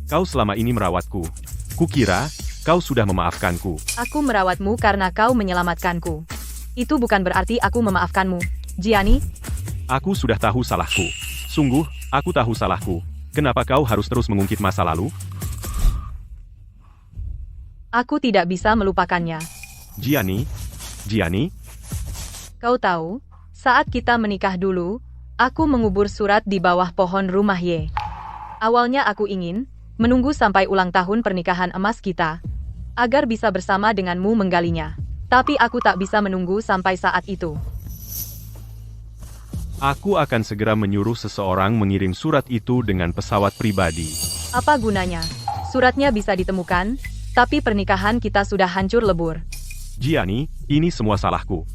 kau selama ini merawatku. Kukira, kau sudah memaafkanku. Aku merawatmu karena kau menyelamatkanku. Itu bukan berarti aku memaafkanmu. Jiani, Aku sudah tahu salahku. Sungguh, aku tahu salahku. Kenapa kau harus terus mengungkit masa lalu? aku tidak bisa melupakannya. Jiani, Kau tahu, saat kita menikah dulu, aku mengubur surat di bawah pohon rumah Ye. Awalnya aku ingin menunggu sampai ulang tahun pernikahan emas kita, agar bisa bersama denganmu menggalinya. Tapi aku tak bisa menunggu sampai saat itu. aku akan segera menyuruh seseorang mengirim surat itu dengan pesawat pribadi. Apa gunanya? Suratnya bisa ditemukan, tapi pernikahan kita sudah hancur lebur. Jiani, ini semua salahku.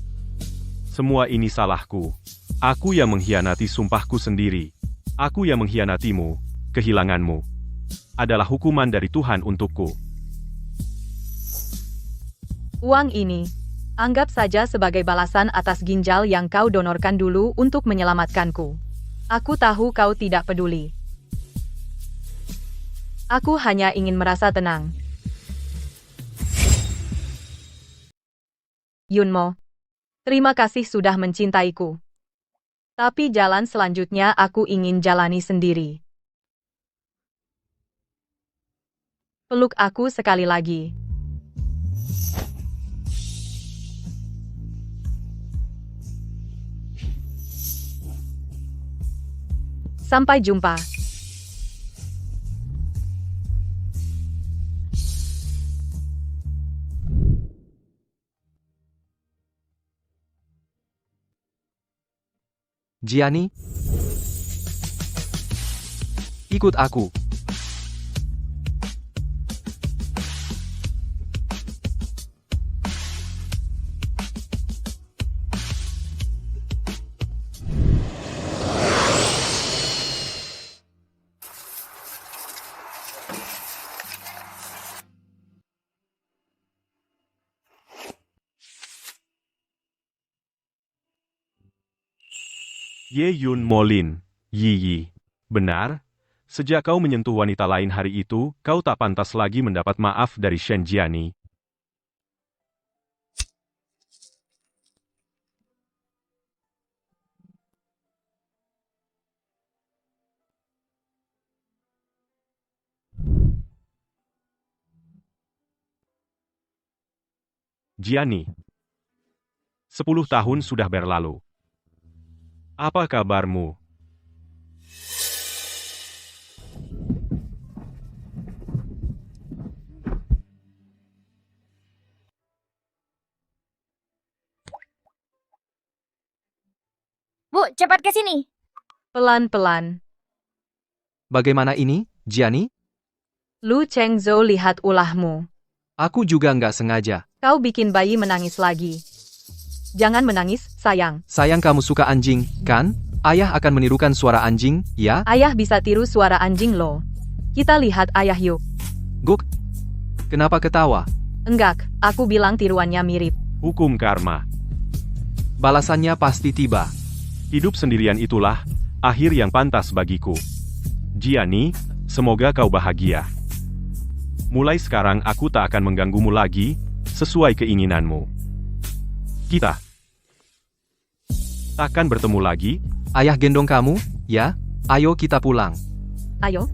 Semua ini salahku. Aku yang mengkhianati sumpahku sendiri. Aku yang mengkhianatimu, kehilanganmu. Adalah hukuman dari Tuhan untukku. Uang ini, anggap saja sebagai balasan atas ginjal yang kau donorkan dulu untuk menyelamatkanku. Aku tahu kau tidak peduli. Aku hanya ingin merasa tenang. Yunmo, terima kasih sudah mencintaiku. Tapi jalan selanjutnya aku ingin jalani sendiri. Peluk aku sekali lagi. Sampai jumpa. Jiani, ikut aku. Ye Yun Molin, Yi. Benar? Sejak kau menyentuh wanita lain hari itu, kau tak pantas lagi mendapat maaf dari Shen Jiani. Jiani. 10 tahun sudah berlalu. Apa kabarmu? Bu, cepat ke sini. Pelan-pelan. Bagaimana ini, Jiani? Lu Chengzhou lihat ulahmu. Aku juga nggak sengaja. Kau bikin bayi menangis lagi. Jangan menangis, sayang. Sayang kamu suka anjing, kan? Ayah akan menirukan suara anjing, ya? Ayah bisa tiru suara anjing lo. Kita lihat ayah yuk. Guk. Kenapa ketawa? Enggak, aku bilang tiruannya mirip. Hukum karma. Balasannya pasti tiba. Hidup sendirian itulah akhir yang pantas bagiku. Jiani, semoga kau bahagia. Mulai sekarang aku tak akan mengganggumu lagi, sesuai keinginanmu. Kita takkan bertemu lagi. Ayah gendong kamu, ya? Ayo kita pulang. Ayo.